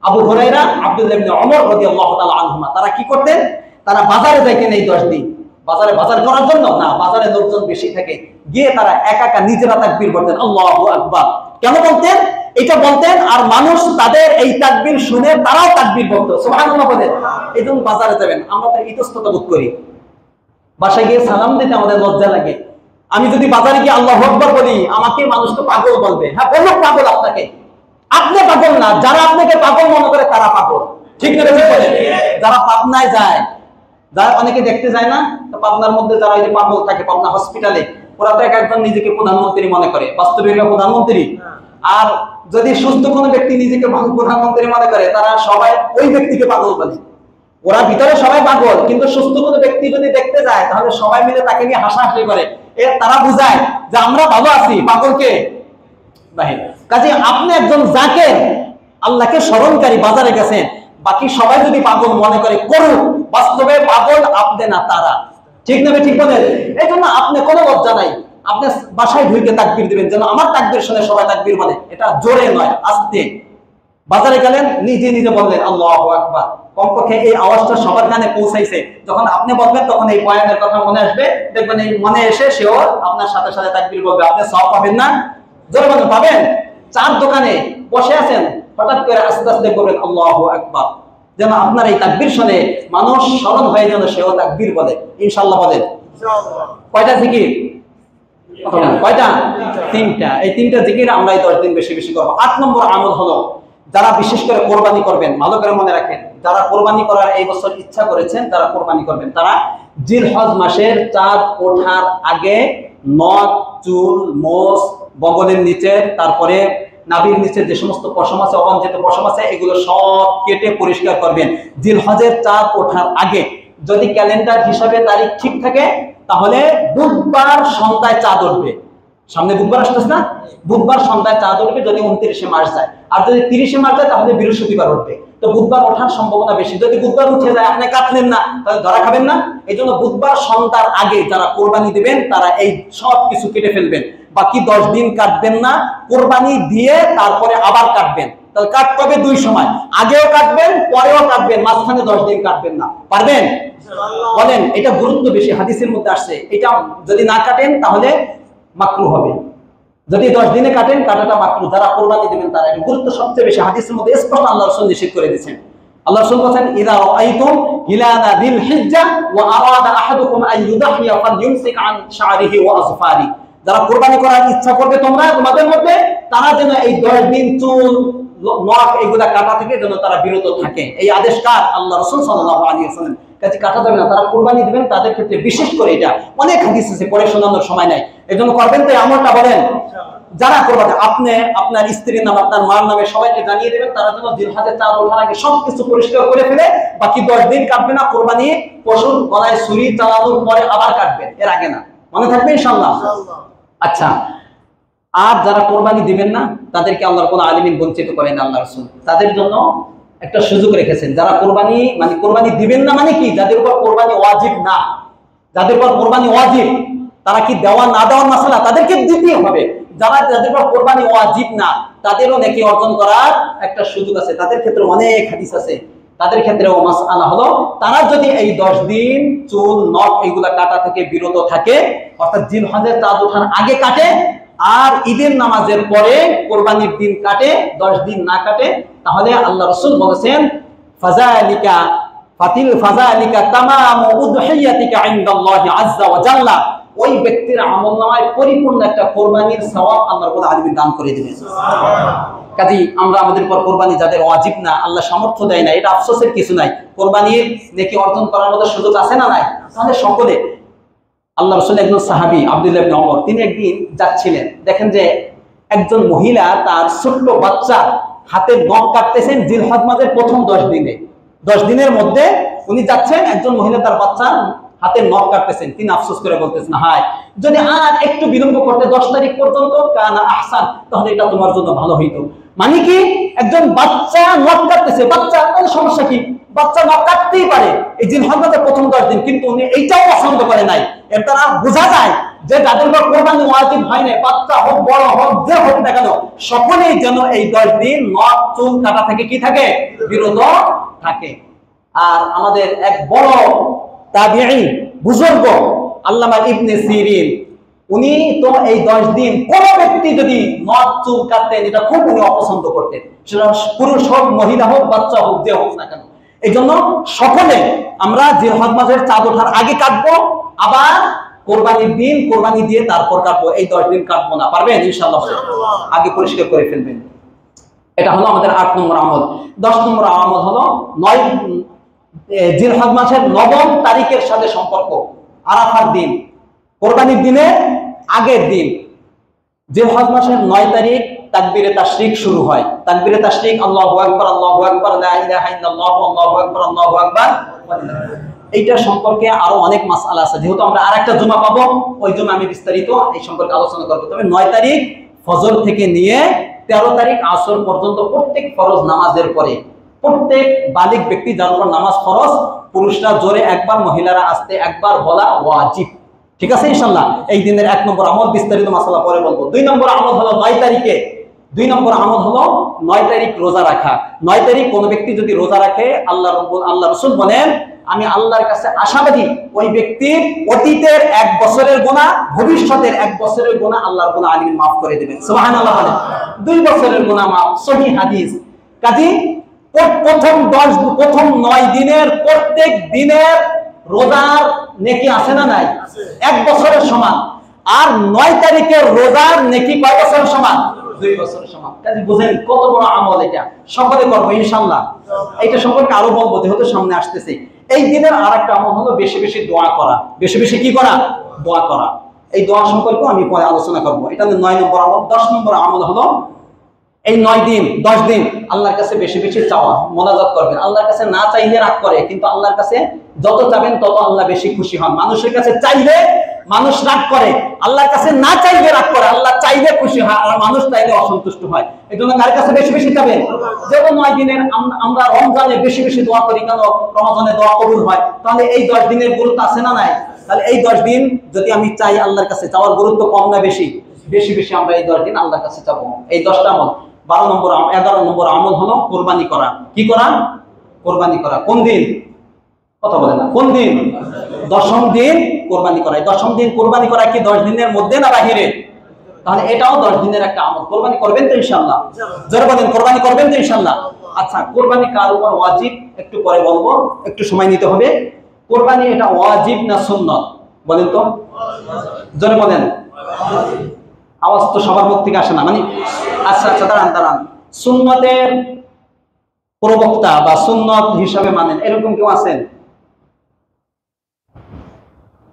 আবু হুরায়রা, আব্দুল্লাহ ইবনে ওমর রাদিয়াল্লাহু তাআলা আনহুমা, তারা কি করতেন? তারা বাজারে যাইতেন এই 10 দিন। বাজারে বাজার করার জন্য না, বাজারে লোকজন বেশি থাকে, গিয়ে তারা একা একা নিজেরা তাকবীর বলতেন আল্লাহু আকবার। কেন বলতেন? এটা বলতেন আর মানুষ তাদের এই তাকবীর শুনে তারাও তাকবীর বলতো। সুবহানাল্লাহ বলেন। এইজন্য বাজারে যাবেন, আমরা তো ইতস্ততা বোধ করি, বাসায় গিয়ে সালাম দিতে আমাদের লজ্জা লাগে। আমি যদি বাজারে গিয়ে আল্লাহু আকবার বলি আমাকে মানুষ তো পাগল বলবে। হ্যাঁ বলুক পাগল আপনাকে, আপনি পাগল না, যারা আপনাকে পাগল মনে করে তারা পাগল। ঠিক না? যারা পাবনায় যায়, যারা অনেকে দেখতে যায় না, তো পাবনার মধ্যে যারা এই যে পাগল থাকে পাবনা হসপিটালে, ওরা তো একজন নিজেকে প্রধানমন্ত্রী মনে করে, বাস্তবে প্রধানমন্ত্রী। আর যদি সুস্থ কোনো ব্যক্তি নিজেকে প্রধানমন্ত্রী মনে করে তারা সবাই ওই ব্যক্তিকে পাগল বলে। ওরা ভিতরে সবাই পাগল, কিন্তু সুস্থ কোনো ব্যক্তি যদি দেখতে যায় তাহলে সবাই মিলে তাকে নিয়ে হাসাহাসি করে। তারা বুঝায় যে আমরা ভালো আছি, পাগলকে বাহির। কাজে আপনি একজন যাকে আল্লাহকে স্মরণকারী বাজারে গেছেন, বাকি সবাই যদি পাগল মনে করে করুক, বাস্তবে পাগল আপনি না তারা। ঠিক না? ঠিক বলেন। এই জন্য আপনি কোনো লজ্জা নাই, আপনি বাসায় ঢুকে তাকবীর দিবেন, যেন আমার তাকবীর শুনে সবাই তাকবীর বলে। এটা জোরে নয়, আস্তে। বাজারে গেলেন নিজে নিজে বললেন আল্লাহু আকবার, কমপক্ষে এই আওয়াজটা সবার কানে পৌঁছাইছে। যখন আপনি বলবেন তখন এই বয়ানের কথা মনে আসবে, দেখবেন এই মনে এসে সেও আপনার সাথে সাথে তাকবীর বলবে। আপনি সওয়াব পাবেন না? জোরে বলেন পাবেন। চার দোকানে বসে আছেন, হঠাৎ করে আস্তে আস্তে বলবেন আল্লাহু আকবার, যেন আপনার এই তাকবীর শুনে মানুষ স্মরণ হয়ে যেন সেও তাকবীর বলে। ইনশাআল্লাহ বলেন। কয়টা জিকির? কয়টা? 3টা। এই 3টা জিকির আমরা এই 10 দিন বেশি বেশি করবো। 8 নম্বর আমল হলো, যারা বিশেষ করে কোরবানি করবেন, ভালো করে মনে রাখেন, যারা কোরবানি করার এই বছর ইচ্ছা করেছেন, যারা কোরবানি করবেন, তারা জিলহজ মাসের চাঁদ ওঠার আগে নখ, চুল, মোষ, বগলের নিচে, তারপরে নাভির নিচে যে সমস্ত পশম আছে, অবাঞ্ছিত পশম আছে, এগুলো সব কেটে পরিষ্কার করবেন জিলহজের চাঁদ ওঠার আগে। যদি ক্যালেন্ডার হিসাবে তারিখ ঠিক থাকে তাহলে বুধবার সন্ধ্যায় চাঁদ উঠবে। সামনে বুধবার আসতেছে না? বুধবার সন্ধ্যায় চাঁদ উঠবে যদি 29 মার্চ যায়। আর যদি 30 মার্চ যায় তাহলে বৃহস্পতিবার উঠবে। তো বুধবার ওঠার সম্ভাবনা বেশি। যদি বুধবার উঠে যায় আপনি কাটলেন না, তাহলে ধরা খাবেন না। এই জন্য বুধবার সন্ধ্যার আগে যারা কোরবানি দিবেন তারা এই সব কিছু কেটে ফেলবেন। বাকি 10 দিন কাটবেন না, কোরবানি দিয়ে তারপরে আবার কাটবেন। তাহলে কাটতে হবে 2 সময়, আগেও কাটবেন পরেও কাটবেন, মাঝখানে 10 দিন কাটবেন না। পারবেন? বলেন। এটা গুরুত্ব বেশি, হাদিসের মধ্যে আসছে। এটা যদি না কাটেন তাহলে মাকরুহ হবে, যদি 10 দিনে কাটেন কাটাটা মাকরুহ। যারা কোরবানি দিবেন তারা, এটা গুরুত্ব সবচেয়ে বেশি। হাদিসের মধ্যে স্পষ্ট আল্লাহ রাসূল নিষেধ করে দিয়েছেন। আল্লাহ রাসূল বলেন ইযা রাআইতুম হিলালা যিল হিজ্জা ওয়া আরাদা আহাদুকুম আন ইউদাহিয়া ফালইউমসিক আন শা'রিহি ওয়া আযফারি। যারা কোরবানি করার ইচ্ছা করবে তোমরা তোমাদের মধ্যে, তারা যেন এই 10 দিন চুল, নখ এগুলা কাটা থেকে যেন তারা বিরত থাকে। এই আদেশ কার? আল্লাহ রাসূল সাল্লাল্লাহু আলাইহি ওয়াসাল্লাম। কাজে কাটা যাবে না। তারা কোরবানি দিবেন তাদের ক্ষেত্রে বিশেষ করে এটা অনেক হাদিস আছে, পরে শোনানোর সময় নাই, এজন্য করবেন তো আমলটা। বলেন। যারা কোরবানি, আপনি আপনার স্ত্রীর নাম, আপনার মার নামে সবাইকে জানিয়ে দেবেন, তারা যেন জিলহজের চাঁদ ওঠার আগে সবকিছু পরিষ্কার করে ফেলে। বাকি 10 দিন কাটবে না, কোরবানি পশুর গলায় ছুরি চালানোর পরে আবার কাটবেন, এর আগে না। মনে থাকবে ইনশাআল্লাহ? আচ্ছা। আর যারা কোরবানি দিবেন না তাদেরকে আল্লাহর কোন আলিমিন বঞ্চিত করেন আল্লাহ রাসূল, তাদের জন্য একটা সুযোগ রেখেছেন। যারা কোরবানি কোরবানি দিবেন না মানে কি? যাদের উপর কোরবানি ওয়াজিব না, যাদের উপর কোরবানি ওয়াজিব, তারা কি দেওয়া না দেওয়ার মাসলা, তাদেরকে দিতে হবে। যাদের উপর কোরবানি ওয়াজিব না তাদেরও নেকি অর্জন করার একটা সুযোগ আছে। তাদের ক্ষেত্রে অনেক হাদিস আছে। তাদের ক্ষেত্রেও মাসআলা হলো, তারা যদি এই 10 দিন চুল, নখ এগুলা কাটা থেকে বিরত থাকে, অর্থাৎ জিলহজের চাঁদ ওঠার আগে কাটে আর ঈদের নামাজের পরে কোরবানির দিন কাটে, 10 দিন না কাটে, তাহলে আল্লাহ রাসূল বলেছেন ফাযালিকা তামামু উদহিয়াতিকা ইনদাল্লাহি আযজা ওয়া জাল্লা, ওই ব্যক্তির আমলনামায় পরিপূর্ণ একটা কোরবানির সওয়াব আল্লাহ রাব্বুল আলামিন দান করে দিবেন। কাজী আমরা আমাদের উপর কোরবানি যাদের ওয়াজিব না, আল্লাহ সামর্থ্য দেয় না, এটা আফসোসের কিছু নাই। কোরবানির নেকি অর্জন করার মতো সুযোগ আছে না নাই? তাহলে সকলে, আল্লাহ রাসূল একজন সাহাবী আব্দুল্লাহ ইবনে ওমর, তিনি একদিন যাচ্ছিলেন, দেখেন যে একজন মহিলা তার ছোট্ট বাচ্চা হাতের নখ কাটতেছেন জিলহজ মাসের প্রথম 10 দিনে। 10 দিনের মধ্যে উনি যাচ্ছেন, একজন মহিলা তার বাচ্চা হাতের নখ কাটতেছেন। তিনি আফসোস করে বলতেছেন, হায় যদি আর একটু বিলম্ব করতে 10 তারিখ পর্যন্ত, কানা আহসান, তাহলে এটা তোমার জন্য ভালো হইতো। মানে কি, একজন বাচ্চা নখ কাটতেছে, বাচ্চা কোনো সমস্যা কি, বাচ্চা নখ কাটতেই পারে এই জিলহজ মাসের প্রথম 10 দিন, কিন্তু উনি এইটাও পছন্দ করে নাই। এর দ্বারা বোঝা যায় যে যাদের উপর কোরবানি ওয়াজিব হয় না, বাচ্চা হোক বড় হোক যে হোক না কেন, সকলেই যেন এই 10 দিন নখ চুল কাটা থেকে কি থাকে, বিরত থাকে। আর আমাদের এক বড় তাবিঈ বুজুর্গ আল্লামা ইবনে সিরিন, উনি তো এই 10 দিন কোন ব্যক্তি যদি নখ চুল কাটতেন এটা খুব উনি অপছন্দ করতেন, সেটা পুরুষ হোক মহিলা হোক বাচ্চা হোক যে হোক না কেন। এই জন্য সকলে আমরা জিলহজ মাসের চাঁদ ওঠার আগে কাটবো, আবার কোরবানির দিন কোরবানি দিয়ে তারপর কাটবো। এই 10 দিন কাটবো না, পারবেন ইনশাআল্লাহ? আগে পরিষ্কার করে ফেলবেন। এটা হলো আমাদের 8 নম্বর আমল। 10 নম্বর আমল হলো জিলহজ মাসের 9 তারিখের সাথে সম্পর্ক, আরাফার দিন, কোরবানির দিনের আগের দিন। জিলহজ মাসের 9 তারিখ তাকবীরে তাশরিক শুরু হয়। তাকবীরে তাশরিক আল্লাহু আকবার, আল্লাহু আকবার, লা ইলাহা ইল্লাল্লাহ, আল্লাহু আকবার, আল্লাহু আকবার। এইটা সম্পর্কে আরো অনেক মাসআলা আছে, যেহেতু আমরা আরেকটা জুমা পাবো, ওই জন্য আমি বিস্তারিত এই সম্পর্কে আলোচনা করব। তবে 9 তারিখ ফজর থেকে নিয়ে 13 তারিখ আসর পর্যন্ত প্রত্যেক ফরজ নামাজের পরে প্রত্যেক বালিগ ব্যক্তি যার উপর নামাজ ফরজ, পুরুষরা জোরে একবার, মহিলারা আস্তে একবার বলা ওয়াজিব। ঠিক আছে ইনশাআল্লাহ? এই দিনের 1 নম্বর আমল, বিস্তারিত মাসআলা পরে বলবো। 2 নম্বর আমল হলো 9 তারিখে, 2 নম্বর আমল হলো 9 তারিখ রোজা রাখা। 9 তারিখ কোন ব্যক্তি যদি রোজা রাখে, আল্লাহ রাসূল বলেন, আমি আল্লাহর কাছে আশাবাদী ওই ব্যক্তির অতীতের 1 বছরের গুনাহ, ভবিষ্যতের 1 বছরের গুনাহ আল্লাহ রাব্বুল আলামিন মাফ করে দিবেন। সুবহানাল্লাহ বলেন। 2 বছরের গুনাহ মাফ, সহিহ হাদিস। কাজী প্রথম 9 দিনের প্রত্যেক দিনের রোজার নেকি আছে না নাই? 1 বছরের সমান। আর 9 তারিখের রোজার নেকি কয় বছরের সমান? 2 বছরের সমান। কাজে বুঝেন কত বড় আমল এটা, সকলে করবো ইনশাআল্লাহ। এটা সম্পর্কে আরো বলবো, যেহেতু সামনে আসতেছে। এই দিনের আরেকটা আমল হলো বেশি বেশি দোয়া করা। বেশি বেশি কি করা? দোয়া করা। এই দোয়া সম্পর্কে আমি পরে আলোচনা করবো। এটা 9 নম্বর আমল। 10 নম্বর আমল হলো এই 9 দিন 10 দিন আল্লাহর কাছে বেশি বেশি চাওয়া, মোনাজাত করবেন। আল্লাহর কাছে না চাইলে রাগ করে, কিন্তু আল্লাহর কাছে যত চাবেন তত আল্লাহ বেশি খুশি হন। মানুষের কাছে চাইলে মানুষ রাগ করে, আল্লাহর কাছে না চাইলে রাগ করে। আল্লাহ চাইলে খুশি হয়, আর মানুষ চাইলে অসন্তুষ্ট হয়। এই জন্য কার কাছে বেশি বেশি চাবেন? যেমন 9 দিনের আমরা রমজানে বেশি বেশি দোয়া করি, কেন? রমজানে দোয়া কবুল হয়। তাহলে এই 10 দিনের গুরুত্ব আছে না নাই? তাহলে এই 10 দিন যদি আমি চাই আল্লাহর কাছে, চাওয়ার গুরুত্ব কম না বেশি? বেশি বেশি আমরা এই 10 দিন আল্লাহর কাছে চাবো। এই 10টা আমল। 12 নম্বর 11 নম্বর আমল হলো কোরবানি করা। কি করা? কোরবানি করা। কোন দিন? কথা বলে না। কোন দিন? 10ম দিন কোরবানি করা। 10ম দিন কোরবানি করা কি 10 দিনের মধ্যে না বাহিরে? তাহলে এটাও 10 দিনের একটা আমল। কোরবানি করবেন তো ইনশাআল্লাহ? জোরে বলেন, কোরবানি করবেন তো ইনশাআল্লাহ? আচ্ছা, কোরবানি কার উপর ওয়াজিব একটু পরে বলবো, একটু সময় নিতে হবে। কোরবানি এটা ওয়াজিব না সুন্নাত? বলেন তো, জোরে বলেন। আওয়াজ তো সবার মুখ থেকে আসে না, মানে আচ্ছা আচ্ছা, দাঁড়ান। সুন্নতের প্রবক্তা বা সুন্নত হিসাবে মানেন এরকম কেউ আছেন?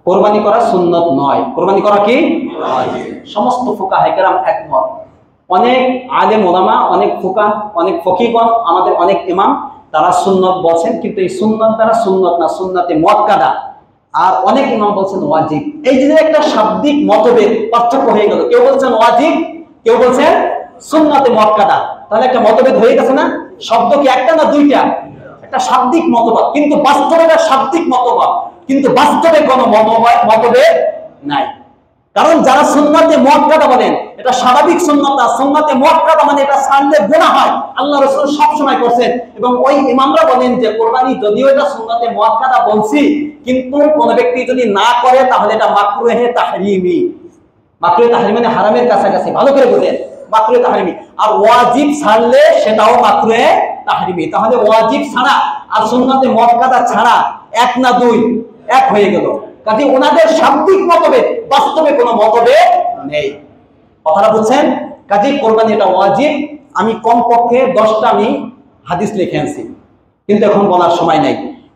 কোরবানি করা সুন্নত নয়। কোরবানি করা কি? সমস্ত ফুকাহে কেরাম একমত। অনেক আলেম ওলামা, অনেক ফুকাহ, অনেক ফকিহগণ, আমাদের অনেক ইমাম, তারা সুন্নত বলছেন, কিন্তু এই সুন্নত দ্বারা সুন্নত না, সুন্নতে মুআক্কাদা। আর অনেক ইমাম বলছেন ওয়াজিব। এই যে একটা শাব্দিক মতভেদ, পার্থক্য হয়ে গেল। কেউ বলছেন ওয়াজিব, কেউ বলছেন সুন্নতে মুআক্কাদা। তাহলে একটা মতভেদ হয়ে গেছে না? শব্দ কি একটা না দুইটা? একটা শাব্দিক মতবাদ, কিন্তু বাস্তবে এটা শাব্দিক মতবাদ, কিন্তু বাস্তবে কোনো মতভেদ নাই। কারণ যারা সুন্নতে মুআক্কাদা বলেন, এটা স্বাভাবিক সুন্নাত না। সুন্নতে মুআক্কাদা মানে এটা ছাড়লে গুনাহ হয়, আল্লাহ রাসূল সব সময় করছেন। এবং ওই ইমামরা বলেন যে কোরবানি যদিও এটা সুন্নতে মুআক্কাদা বলছি, কিন্তু কোন ব্যক্তি যদি না করে তাহলে এটা মাকরুহে তাহরিমি। মাকরুহে তাহরিমি মানে হারামের কাছাকাছি, ভালো করে বুঝেন, মাকরুহে তাহরিমি। আর ওয়াজিব ছাড়লে সেটাও মাকরুহে তাহরিমি। তাহলে ওয়াজিব ছাড়া আর সুন্নতে মুআক্কাদা ছাড়া এক না দুই? এক হয়ে গেল। কাজে ওনাদের শাব্দিক মতভেদ, বাস্তবে কোনো মতভেদ নেই। কথাটা বুঝছেন? কাজে কোরবানি এটা ওয়াজিব। আমি কমপক্ষে 10টা আমি হাদিস লিখে আনছি, কিন্তু এখন বলার সময় নাই।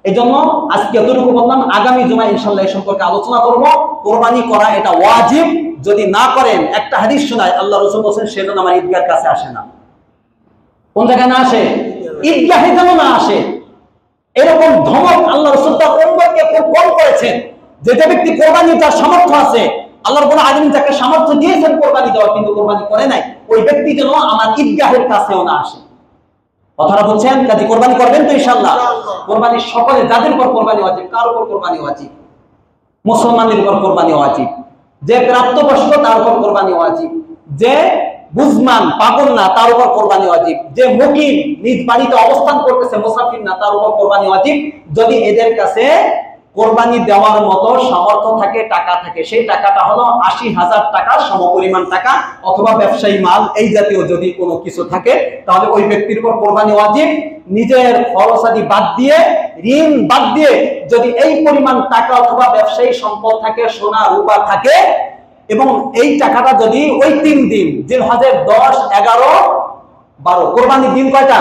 এই জন্য আজকে এতটুকু বললাম, আগামী জুমায় ইনশাআল্লাহ এই সম্পর্কে আলোচনা করব। কোরবানি করা এটা ওয়াজিব, যদি না করেন একটা হাদিস শোনায়, আল্লাহ রাসূল বলেন সেজন্য আমার ঈদগাহের কাছে আসে না। কোন জায়গায় না আসে? ঈদগাহে যেন না আসে। এরকম ধমক আল্লাহ রাসূল তার উম্মতকে খুব কম করেছেন। যে ব্যক্তি কোরবানি তার সামর্থ্য আছে, আল্লাহ রাব্বুল আলামিন তাকে সামর্থ্য দিয়েছেন কোরবানি দেওয়ার, কিন্তু কোরবানি করে নাই, ওই ব্যক্তি যেন আমার ঈদগাহের কাছেও না আসে। কথাটা বলছেন? কাজে কোরবানি করবেন তো ইনশাআল্লাহ? কোরবানি সকলে, যাদের উপর কোরবানি ওয়াজিব, কার উপর কোরবানি ওয়াজিব? মুসলমানের উপর কোরবানি ওয়াজিব। যে প্রাপ্তবয়স্ক তার উপর কোরবানি ওয়াজিব। যে বুঝমান পাগল না তার উপর কোরবানি ওয়াজিব। যে মুকিম নিজ বাড়িতে অবস্থান করতেছে, মুসাফির না, তার উপর কোরবানি ওয়াজিব। যদি এদের কাছে কোরবানি দেওয়ার মতো সামর্থ্য থাকে, টাকা থাকে, সেই টাকাটা হলো 80,000 টাকা সমপরিমাণ টাকা, অথবা ব্যবসায়ী মাল এই জাতীয় যদি কোনো কিছু থাকে, তাহলে ওই ব্যক্তির উপর কোরবানি ওয়াজিব। নিজের খরচাদি বাদ দিয়ে, ঋণ বাদ দিয়ে যদি এই পরিমাণ টাকা অথবা ব্যবসায়ী সম্পদ থাকে, সোনা রূপা থাকে, এবং এই টাকাটা যদি ওই 3 দিন, জিলহজের 10, 11, 12, কোরবানির দিন কয়টা?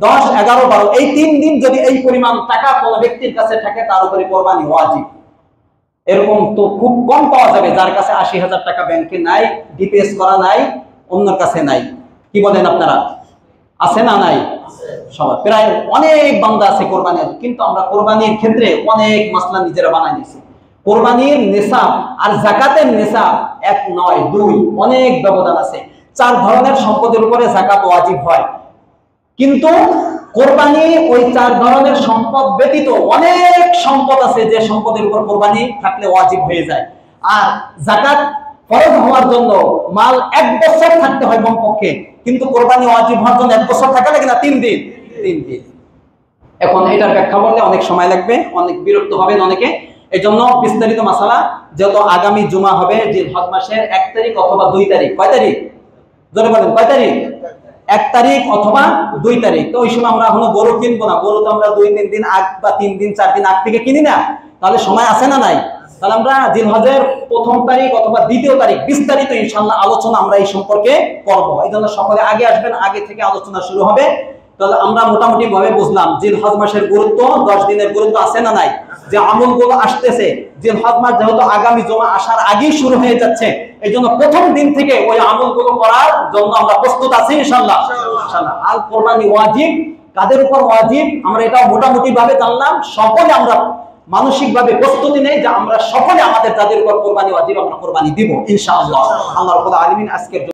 10, 11, 12, এই 3 দিন যদি এই পরিমাণ টাকা কোনো ব্যক্তির কাছে থাকে, তার উপরে কোরবানি ওয়াজিব। এরকম তো খুব কম পাওয়া যাবে যার কাছে 80,000 টাকা ব্যাংকে নাই, ডিপিএস করা নাই, অন্যের কাছে নাই। কি বলেন আপনারা? আছে না নাই? সবাই প্রায় অনেক বান্দা আছে কোরবানি, কিন্তু আমরা কোরবানির ক্ষেত্রে অনেক মাসলা নিজেরা বানাই নিয়েছি। কোরবানির নিসাব আর যাকাতের নিসাব এক নয়, 2, অনেক ব্যবধান আছে। 4 ধরনের সম্পদের উপরে যাকাত ওয়াজিব হয়, কিন্তু কোরবানি ওই 4 ধরনের সম্পদ ব্যতীত অনেক সম্পদ আছে যে সম্পদের উপর কোরবানি থাকলে ওয়াজিব হয়ে যায়। আর যাকাত ফরজ হওয়ার জন্য মাল 1 বছর থাকতে হয় কমপক্ষে, কিন্তু কোরবানি ওয়াজিব হওয়ার জন্য 1 বছর থাকা লাগে না, 3 দিন। 3 দিন। এখন এটার ব্যাখ্যা বললে অনেক সময় লাগবে, অনেক বিরক্ত হবেন অনেকে। এই জন্য বিস্তারিত মাসালা, যত আগামী জুমা হবে জিলহজ মাসের 1 তারিখ অথবা 2 তারিখ। কয় তারিখ? জোরে বলেন, কয় তারিখ? 1 তারিখ অথবা 2 তারিখ। তো ওই সময় আমরা এখনো গরু কিনবো না। গরু তো আমরা 2-3 দিন আগ বা 3 দিন 4 দিন আগ থেকে কিনি না। তাহলে সময় আছে না নাই? তাহলে আমরা জিলহজের 1ম তারিখ অথবা 2য় তারিখ বিস্তারিত ইনশাআল্লাহ আলোচনা আমরা এই সম্পর্কে করব। এই জন্য সকলে আগে আসবেন, আগে থেকে আলোচনা শুরু হবে। তাহলে আমরা মোটামুটি ভাবে বুঝলাম জিলহজ মাসের গুরুত্ব, 10 দিনের গুরুত্ব আছে না নাই? যে আমলগুলো আসতেছে, জিলহজ মাস যেহেতু আগামী জুমা আসার আগেই শুরু হয়ে যাচ্ছে, এই জন্য 1ম দিন থেকে ওই আমলগুলো করার জন্য আমরা প্রস্তুত আছি ইনশাআল্লাহ। ইনশাআল্লাহ। আর কোরবানি ওয়াজিব, কাদের উপর ওয়াজিব আমরা এটা মোটামুটি ভাবে জানলাম। সকলে আমরা মানসিকভাবে প্রস্তুতি নেই যে আমরা সকলে আমাদের যাদের উপর কোরবানি ওয়াজিব আমরা কোরবানি দিব ইনশাআল্লাহ। আল্লাহ রাব্বুল আলামিন আজকের